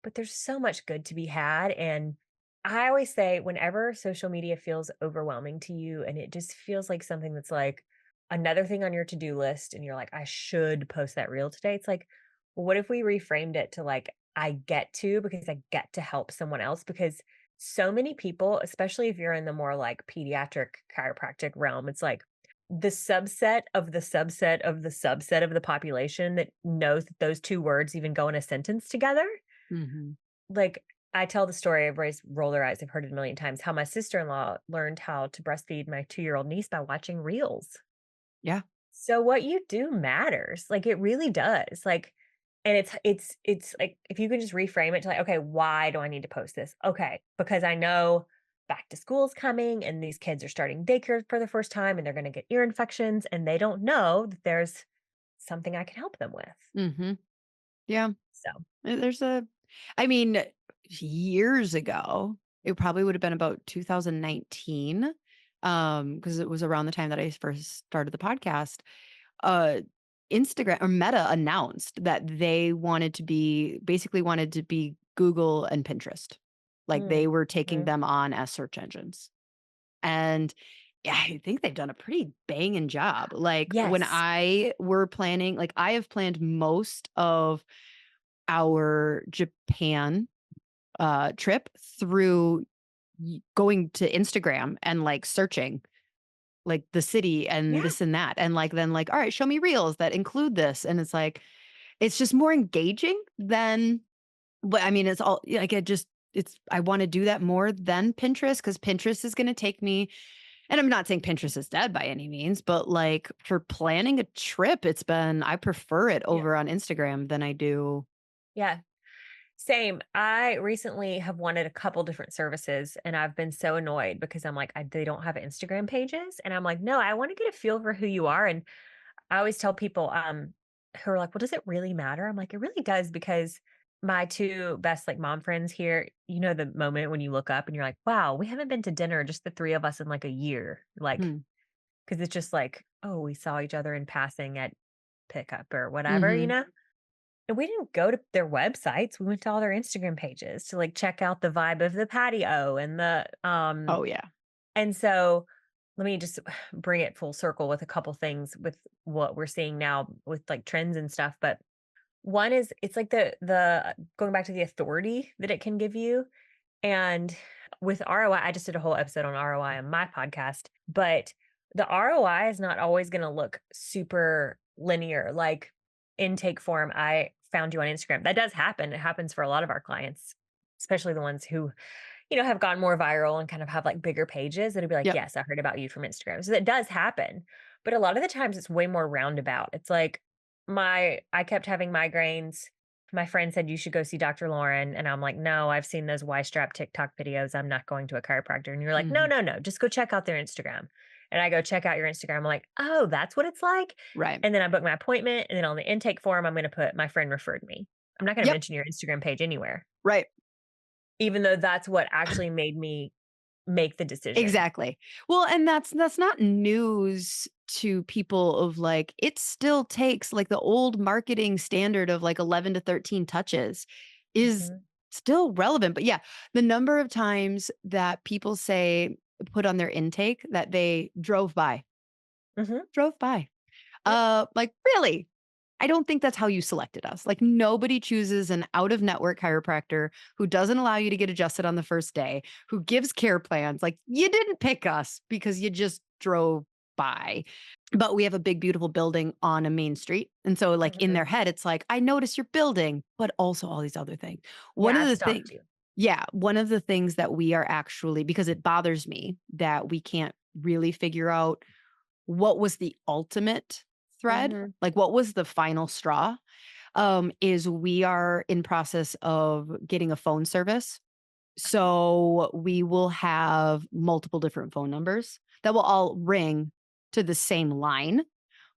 but there's so much good to be had, and I always say whenever social media feels overwhelming to you and it just feels like something that's like another thing on your to-do list and you're like, "I should post that reel today." It's like, well, what if we reframed it to like, "I get to because I get to help someone else," because so many people, especially if you're in the more like pediatric chiropractic realm, it's like the subset of the subset of the subset of the population that knows that those 2 words even go in a sentence together. Mhm. Like, I tell the story, everybody's roll their eyes, I've heard it a million times, how my sister-in-law learned how to breastfeed my 2-year-old niece by watching reels. Yeah. So what you do matters, like, it really does, like, and it's like, if you can just reframe it to like, "Okay, why do I need to post this?" "Okay, because I know back to school's coming and these kids are starting daycare for the first time and they're gonna get ear infections and they don't know that there's something I can help them with." Mhm. Yeah. So, There's a I mean, years ago, it probably would have been about 2019, because it was around the time that I first started the podcast. uh Instagram or Meta announced that they wanted to be Google and Pinterest. Like, they were taking mhm. them on as search engines. And yeah, I think they've done a pretty banging job. Like, when Yes. I were planning, like, I have planned most of our Japan trip through going to Instagram and, like, searching like the city and Yeah. this and that, and, like, then, like, all right, show me reels that include this, and it's like it's just more engaging than but I mean, it's all yeah, like, it's I wanna do that more than Pinterest because Pinterest is gonna take me and I'm not saying Pinterest is dead by any means, but, like, for planning a trip, I prefer it Yeah. over on Instagram than I do. Yeah. Same. I recently have wanted a couple different services and I've been so annoyed because I'm like, they don't have Instagram pages. And I'm like, no, I want to get a feel for who you are. And I always tell people, who are like, well, does it really matter? I'm like, it really does because my two best like mom friends here, you know, the moment when you look up and you're like, wow, we haven't been to dinner, just the three of us in like a year. Like, Hmm. because it's just like, oh, we saw each other in passing at pickup or whatever, you Mhm. know? And we didn't go to their websites. We went to all their Instagram pages to like check out the vibe of the patio Oh, yeah. and so let me just bring it full circle with a couple things with what we're seeing now with like trends and stuff. But one is it's like the going back to the authority that it can give you. And with ROI, I just did a whole episode on ROI on my podcast, but the ROI is not always going to look super linear. Like intake form, I found you on Instagram. That does happen. It happens for a lot of our clients, especially the ones who, you know, have gone more viral and kind of have like bigger pages. It'll be like, Yep. yes, I heard about you from Instagram. So that does happen. But a lot of the times it's way more roundabout. It's like I kept having migraines. My friend said you should go see Dr. Lauryn. And I'm like, no, I've seen those Y strap TikTok videos. I'm not going to a chiropractor. And you're like, no, Mhm. no, no, just go check out their Instagram. And I go check out your Instagram. I'm like, oh, that's what it's like. Right. And then I book my appointment. And then on the intake form, I'm going to put my friend referred me. I'm not going to Yep. mention your Instagram page anywhere, Right. even though that's what actually made me make the decision. Exactly. Well, and that's not news to people of like it still takes like the old marketing standard of like 11 to 13 touches is Mhm, still relevant. But yeah, the number of times that people say put on their intake that they drove by. mhm, Drove by. yep, Like, really? I don't think that's how you selected us. Like, nobody chooses an out of network chiropractor who doesn't allow you to get adjusted on the first day, who gives care plans. Like, you didn't pick us because you just drove by. But we have a big, beautiful building on a main street. And so, like, in mhm. their head, it's like, I notice your building, but also all these other things. One Yeah, of I've the stalked things, you. yeah, one of the things that we are actually, because it bothers me that we can't really figure out what was the ultimate thread? Mhm. Like, what was the final straw? Is we are in process of getting a phone service. So we will have multiple different phone numbers that will all ring to the same line.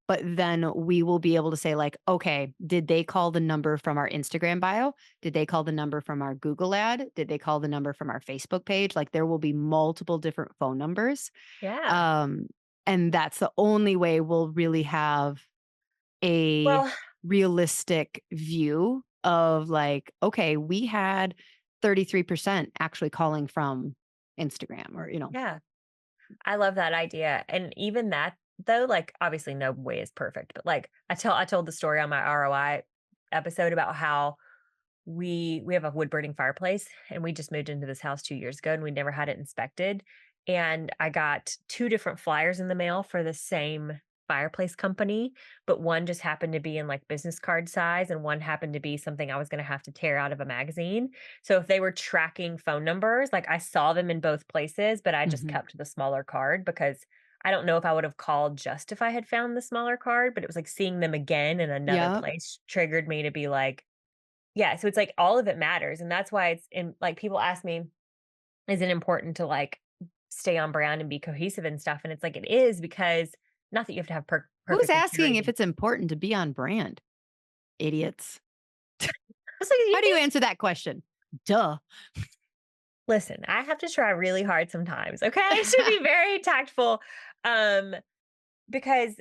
But then we will be able to say, like, okay, did they call the number from our Instagram bio? Did they call the number from our Google ad? Did they call the number from our Facebook page? Like, there will be multiple different phone numbers. Yeah. Um, and that's the only way we'll really have a Well, realistic view of like, okay, we had 33% actually calling from Instagram or, yeah, I love that idea, and even that though, like, obviously no way is perfect, but, like, I told the story on my ROI episode about how we have a wood burning fireplace, and we just moved into this house 2 years ago, and we never had it inspected, and I got 2 different flyers in the mail for the same fireplace company, but one just happened to be in, like, business card size, and one happened to be something I was gonna have to tear out of a magazine. So if they were tracking phone numbers, like, I saw them in both places, but I just Mhm. kept the smaller card because I don't know if I would have called just if I had found the smaller card, but it was like seeing them again in another Yep. place triggered me to be like, yeah, so it's like all of it matters, and that's why it's in like, people ask me, "Is it important to, like, stay on brand and be cohesive and stuff?" And it's like, it is because not that you have to have Who's perfect asking if security. it's important to be on brand? Idiots. I was like, "You How do you think." answer that question? Duh. Listen, I have to try really hard sometimes, okay? To be very tactful, um, because,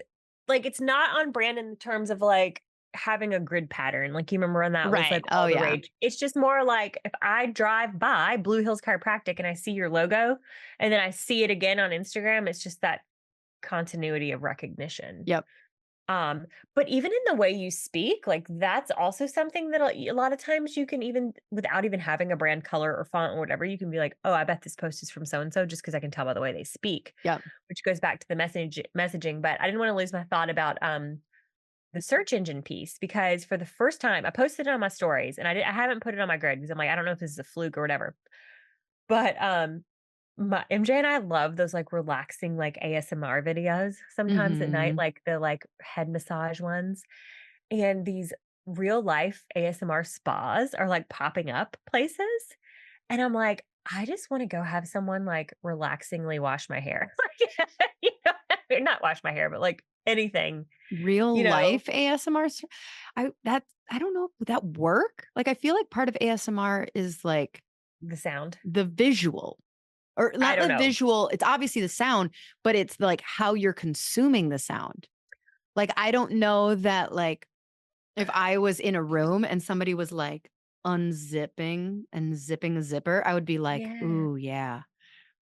like, it's not on brand in terms of, like, having a grid pattern, like, you remember when that was, like, Right. Oh, all the yeah. rage? It's just more like, if I drive by Blue Hills Chiropractic and I see your logo, and then I see it again on Instagram, it's just that continuity of recognition. Yep. But even in the way you speak, like, that's also something that a lot of times you can even without even having a brand color or font or whatever, you can be like, "Oh, I bet this post is from so and so," just because I can tell by the way they speak, Yep. which goes back to the messaging. But I didn't wanna lose my thought about, the search engine piece because for the first time I posted it on my stories and I haven't put it on my grid because I'm like, I don't know if this is a fluke or whatever. But, my MJ and I love those, like, relaxing, like, ASMR videos sometimes at night, Mhm. like, the, like, head massage ones, and these real life ASMR spas are, like, popping up places, and I'm like, "I just wanna go have someone, like, relaxingly wash my hair." Like, you know, not wash my hair, but, like, anything, Real you know, life ASMR. I don't know, would that work? Like, I feel like part of ASMR is like the sound. the visual or I not don't the know. visual. It's obviously the sound, but it's like how you're consuming the sound. Like, I don't know that like if I was in a room and somebody was like unzipping and zipping a zipper, I would be like, Yeah. ooh, yeah.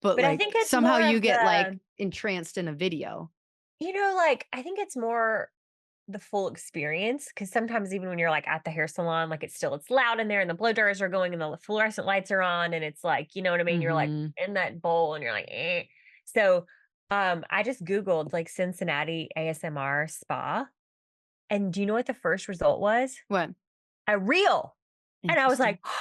But But I like think it's somehow more you of get like the, entranced in a video. like, I think it's more the full experience because sometimes even when you're like at the hair salon, like it's loud in there and the blow dryers are going and the fluorescent lights are on and it's like, you know what I mean? You're like Mhm. in that bowl and you're like, eh. So I just Googled like Cincinnati ASMR spa. And do you know what the first result was? What? A reel. And I was Interesting. like,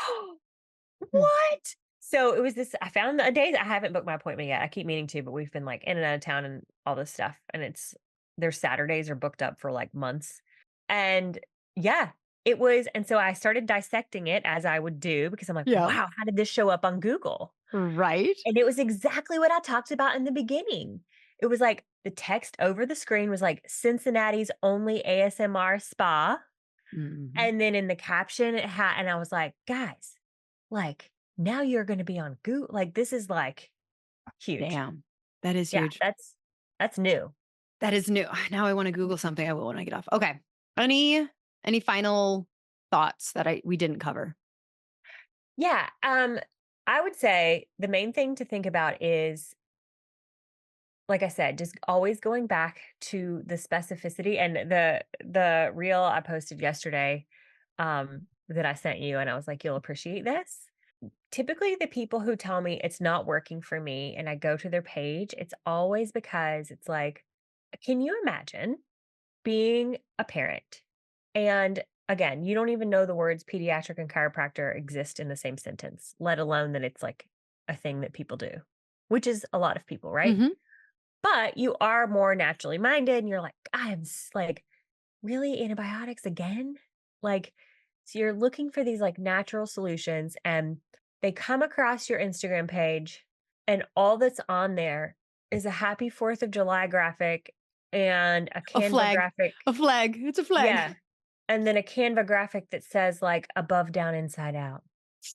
Mm. what? So it was this, I found a day. I haven't booked my appointment yet. I keep meaning to, but we've been like in and out of town and all this stuff. And their Saturdays are booked up for like months. And yeah, it was. And so I started dissecting it as I would do because I'm like, Yeah. wow, how did this show up on Google? Right? And it was exactly what I talked about in the beginning. It was like the text over the screen was like Cincinnati's only ASMR spa. Mhm. And then in the caption, it had, and I was like, guys, like now you're going to be on Google. Like this is like huge. Damn. That is Yeah, huge. that's new. That is new. Now I wanna Google something. I will when I get off. Okay. Any final thoughts that we didn't cover? Yeah. I would say the main thing to think about is, like I said, just always going back to the specificity and the reel I posted yesterday that I sent you, and I was like, you'll appreciate this. Typically, the people who tell me it's not working for me and I go to their page, it's always because it's like, can you imagine being a parent? And again, you don't even know the words pediatric and chiropractor exist in the same sentence, let alone that it's like a thing that people do, which is a lot of people, right? Mhm. But you are more naturally minded and you're like, like, really antibiotics again? Like, so you're looking for these like natural solutions and they come across your Instagram page and all that's on there is a happy 4th of July graphic and a A Canva flag. graphic. A flag. It's a flag. Yeah. And then a Canva graphic that says like above, down, inside out.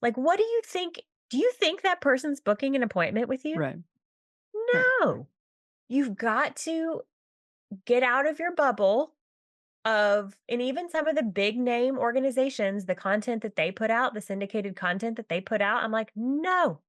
Like, what do you think? Do you think that person's booking an appointment with you? Right. Right. No. You've got to get out of your bubble of, and even some of the big name organizations, the content that they put out, the syndicated content that they put out, I'm like, no,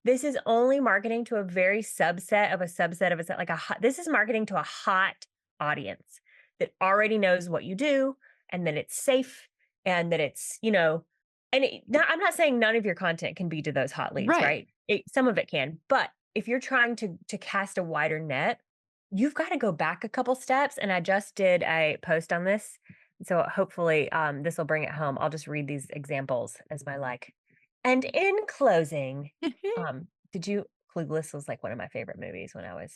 this is only marketing to a very subset of a subset of a set, like this is marketing to a hot audience that already knows what you do and that it's safe and that it's, and I'm not saying none of your content can be to those hot leads, Right. right? Some of it can, but if you're trying to cast a wider net, you've got to go back a couple steps. And I just did a post on this. So hopefully this will bring it home. I'll just read these examples as my like. And in closing, did you Clueless was like one of my favorite movies when I was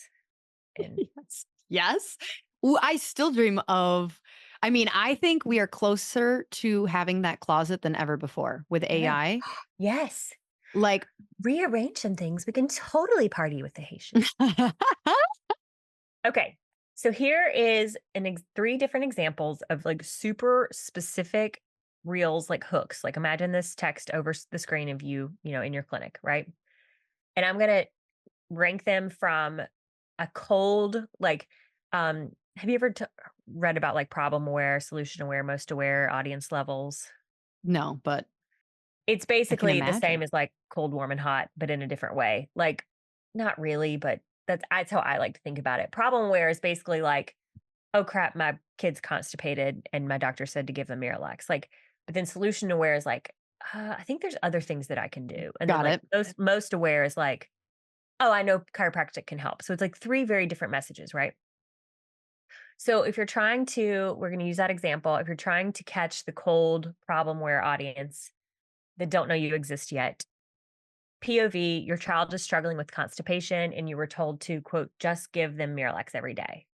in. Yes. Yes. Ooh, I still dream of I mean, I think we are closer to having that closet than ever before with Yeah. AI. Yes. Like Rearrange some things. We can totally party with the Haitians. Okay. So here is three different examples of like super specific reels, like hooks. Like imagine this text over the screen of you, in your clinic, right? And I'm going to rank them from a cold, like, have you ever read about like problem aware, solution aware, most aware, audience levels? no, but It's I can basically the same imagine. as like cold, warm, and hot, but in a different way. Like, not really, but that's how I like to think about it. Problem aware is basically like, oh crap, my kid's constipated, and my doctor said to give them Miralax. Like, but then solution aware is like, I think there's other things that I can do, and then Got like it. most aware is like, oh, I know chiropractic can help. So it's like three very different messages, right? So if you're trying to, we're going to use that example. If you're trying to catch the cold problem aware audience that don't know you exist yet, POV, your child is struggling with constipation and you were told to, quote, just give them Miralax every day.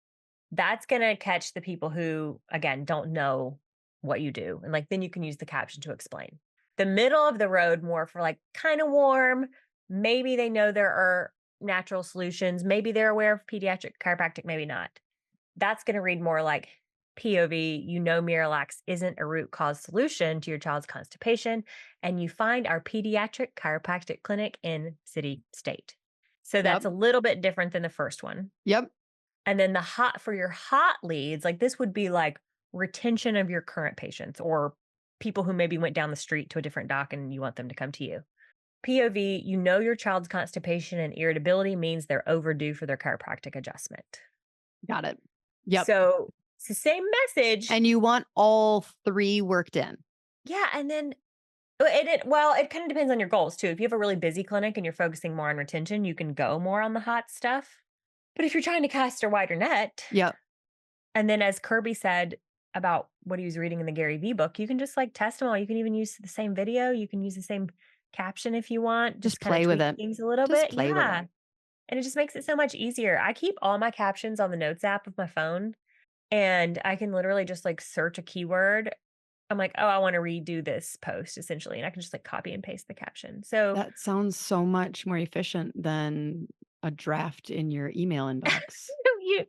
That's going to catch the people who, again, don't know what you do. And like, then you can use the caption to explain. The middle of the road, more for like kind of warm. Maybe they know there are natural solutions. Maybe they're aware of pediatric chiropractic, maybe not. that's going to read more like POV, you know, Miralax isn't a root cause solution to your child's constipation, and you find our pediatric chiropractic clinic in city state. So Yep. that's a little bit different than the first one. Yep. And then the hot for your hot leads, like this would be like retention of your current patients or people who maybe went down the street to a different doc and you want them to come to you. POV, you know your child's constipation and irritability means they're overdue for their chiropractic adjustment. Got it. Yep. So it's the same message. And you want all 3 worked in. Yeah. And then it kind of depends on your goals too. If you have a really busy clinic and you're focusing more on retention, you can go more on the hot stuff. But if you're trying to cast a wider net, Yep. and then as Kirby said about what he was reading in the Gary Vee book, you can just like test them all. You can even use the same video. You can use the same caption if you want. Just kind of play with tweak it. things a little Just bit. play with Yeah. it. And it just makes it so much easier. I keep all my captions on the notes app of my phone and I can literally just like search a keyword. I'm like, oh, I want to redo this post essentially. And I can just like copy and paste the caption. So That sounds so much more efficient than a draft in your email inbox.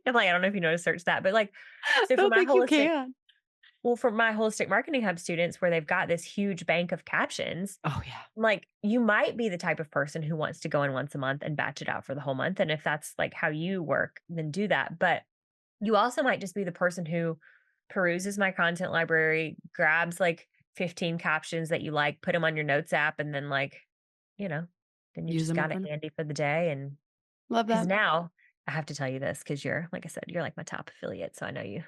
I'm like, I don't know if you know to search that, but like, I so don't think you can. for my holistic marketing hub students where they've got this huge bank of captions, Oh, yeah. like you might be the type of person who wants to go in once a month and batch it out for the whole month. And if that's like how you work, then do that. But you also might just be the person who peruses my content library, grabs like 15 captions that you like, put them on your notes app, and then like, you know, then you Use just them got it often. handy for the day. And Love because that. now I have to tell you this because you're, like I said, you're like my top affiliate. So I know you.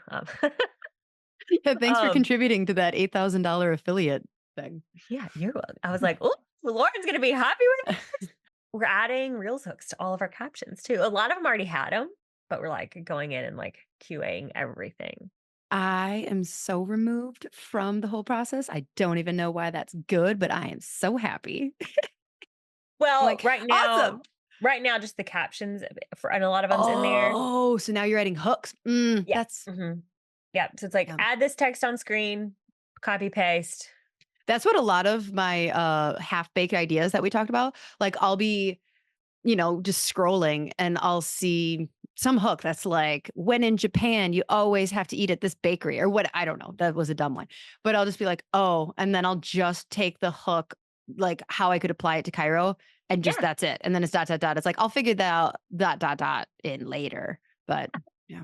Yeah, thanks for Um, contributing to that $8,000 affiliate thing. yeah, you're welcome. I was like, oh, Lauren's going to be happy with it. We're adding Reels hooks to all of our captions too. A lot of them already had them, but we're like going in and like QAing everything. I am so removed from the whole process. I don't even know why that's good, but I am so happy. I'm Well, like, awesome. right now, just the captions for, and a lot of them's in there. Oh, so now you're adding hooks. Yeah. That's Yeah. So it's like yeah. add this text on screen, copy paste. That's what a lot of my half-baked ideas that we talked about. Like I'll be, just scrolling and I'll see some hook that's like, when in Japan, you always have to eat at this bakery or what. I don't know. That was a dumb one. But I'll just be like, oh, and then I'll just take the hook, like how I could apply it to Cairo and just Yeah. that's it. And then it's dot, dot, dot. It's like, I'll figure that out, dot, dot, dot in later. But yeah.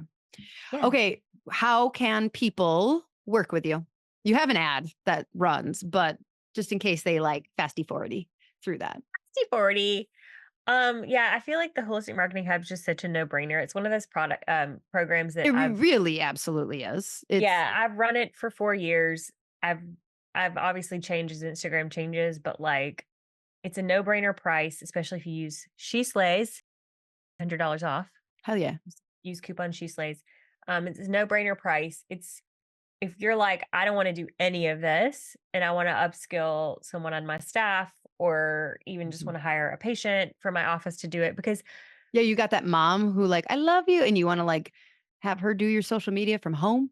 Yeah. Okay. How can people work with you? You have an ad that runs, but just in case they like fasty forwardy through that. 60/40. Yeah, I feel like the Holistic Marketing Hub is just such a no-brainer. It's one of those product programs that It really absolutely is. It's I've run it for 4 years. I've I've obviously changed as Instagram changes, but like it's a no-brainer price, especially if you use She Slays, $100 off. hell yeah. Use coupon She Slays. It's a no-brainer price. It's if you're like, I don't want to do any of this and I want to upskill someone on my staff or even just Mhm. want to hire a patient from my office to do it because Yeah, you got that mom who like, I love you, and you want to like have her do your social media from home.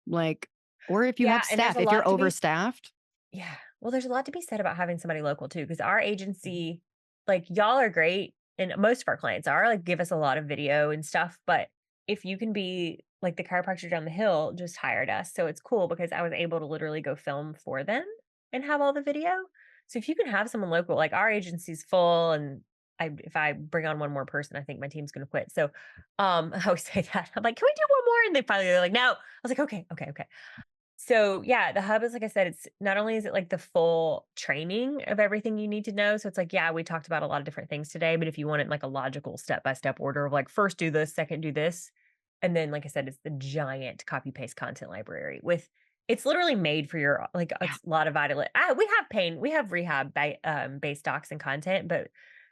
Like, or if you yeah, have and there's staff, a if you're lot to be overstaffed. yeah. Well, there's a lot to be said about having somebody local too because our Mhm. agency like y'all are great and most of our clients are like give us a lot of video and stuff, but if you can be like the chiropractor down the hill just hired us. So it's cool because I was able to literally go film for them and have all the video. So if you can have someone local, like our agency's full and if I bring on one more person, I think my team's gonna quit. So I always say that. I'm like, can we do one more? And they finally they're like, no. I was like, okay, okay, okay. So yeah, the hub is like I said, it's not only is it like the full training of everything you need to know. So it's like, yeah, we talked about a lot of different things today, but if you want it in like a logical step-by-step order of like first do this, second do this. And then like I said, it's the giant copy paste content library with it's literally made for your like Yeah. it's a lot of vital. We have pain, we have rehab based docs and content, but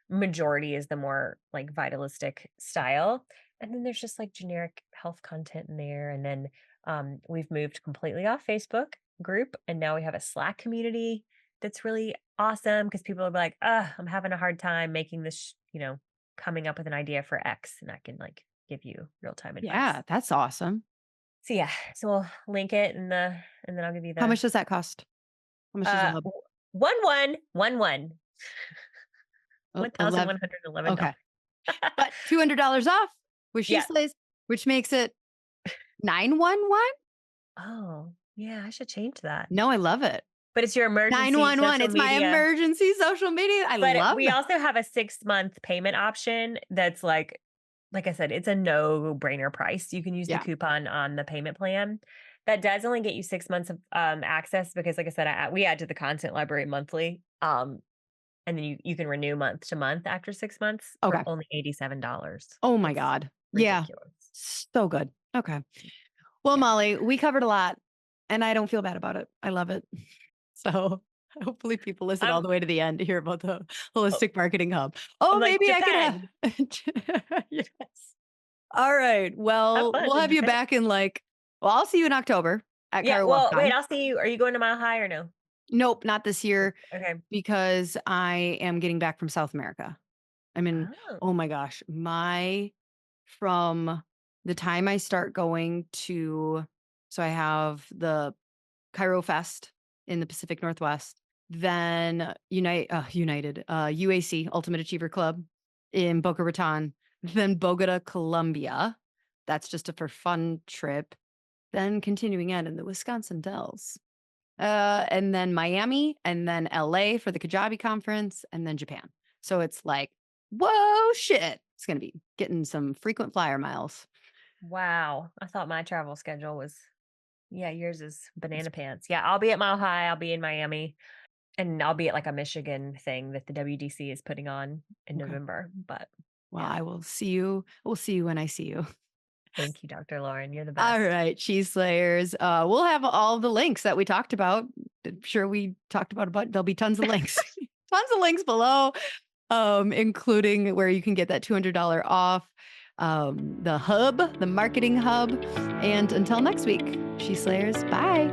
majority is the more like vitalistic style. And then there's just like generic health content in there. And then we've moved completely off Facebook group, and now we have a Slack community that's really awesome because people are like, I'm having a hard time making this, coming up with an idea for X, and I can like give you real time advice. Yeah, that's awesome. So yeah, so we'll link it and then I'll give you How the much does that cost? How much is the hub? 1111 Oh, 1,111 okay. dollars. But $200 off with She Yeah, Slays, which makes it 911? Oh, yeah, I should change that. No, I love it. But it's your emergency 911, social it's my media. emergency social media. I But love we that. also have a 6-month payment option that's like I said, it's a no-brainer price. You can use the Yeah. coupon on the payment plan. That does only get you 6 months of, access because like I said, we add to the content library monthly, and then you can renew month to month after 6 months for Okay. only $87. Oh my It's God. Yeah. ridiculous. So good. Okay. Well, Yeah. Molly, we covered a lot and I don't feel bad about it. I love it. So hopefully people listen all I'm the way to the end to hear about the oh, holistic marketing hub. I'm Oh, like, maybe I could Japan. have. Yes. All right. Have Well, fun we'll in have you Japan. back in well, I'll see you in October at Yeah, well, wait, ChiroWalkCon. I'll see you. Are you going to Mile High or no? Nope, not this year Okay. because I am getting back from South America. I mean, Oh. oh my gosh, from the time I start going to, so I have the Cairo Fest in the Pacific Northwest, then UAC, Ultimate Achiever Club in Boca Raton, then Bogota, Colombia. That's just a for fun trip. Then continuing on in the Wisconsin Dells. And then Miami, and then LA for the Kajabi conference, and then Japan. So it's like, whoa, shit. It's going to be getting some frequent flyer miles. Wow. I thought my travel schedule was yeah, yours is It's- banana pants. Yeah, I'll be at Mile High, I'll be in Miami, and I'll be at like a Michigan thing that the WDC is putting on in Okay. November. But Well, yeah. I will see you. We'll see you when I see you. Thank you, Dr. Lauren. You're the All best. right, cheese slayers. We'll have all the links that we talked about. I'm sure we talked about a bunch. There'll be tons of links, tons of links below, including where you can get that $200 off, the hub, the marketing hub. And until next week, cheese slayers. Bye.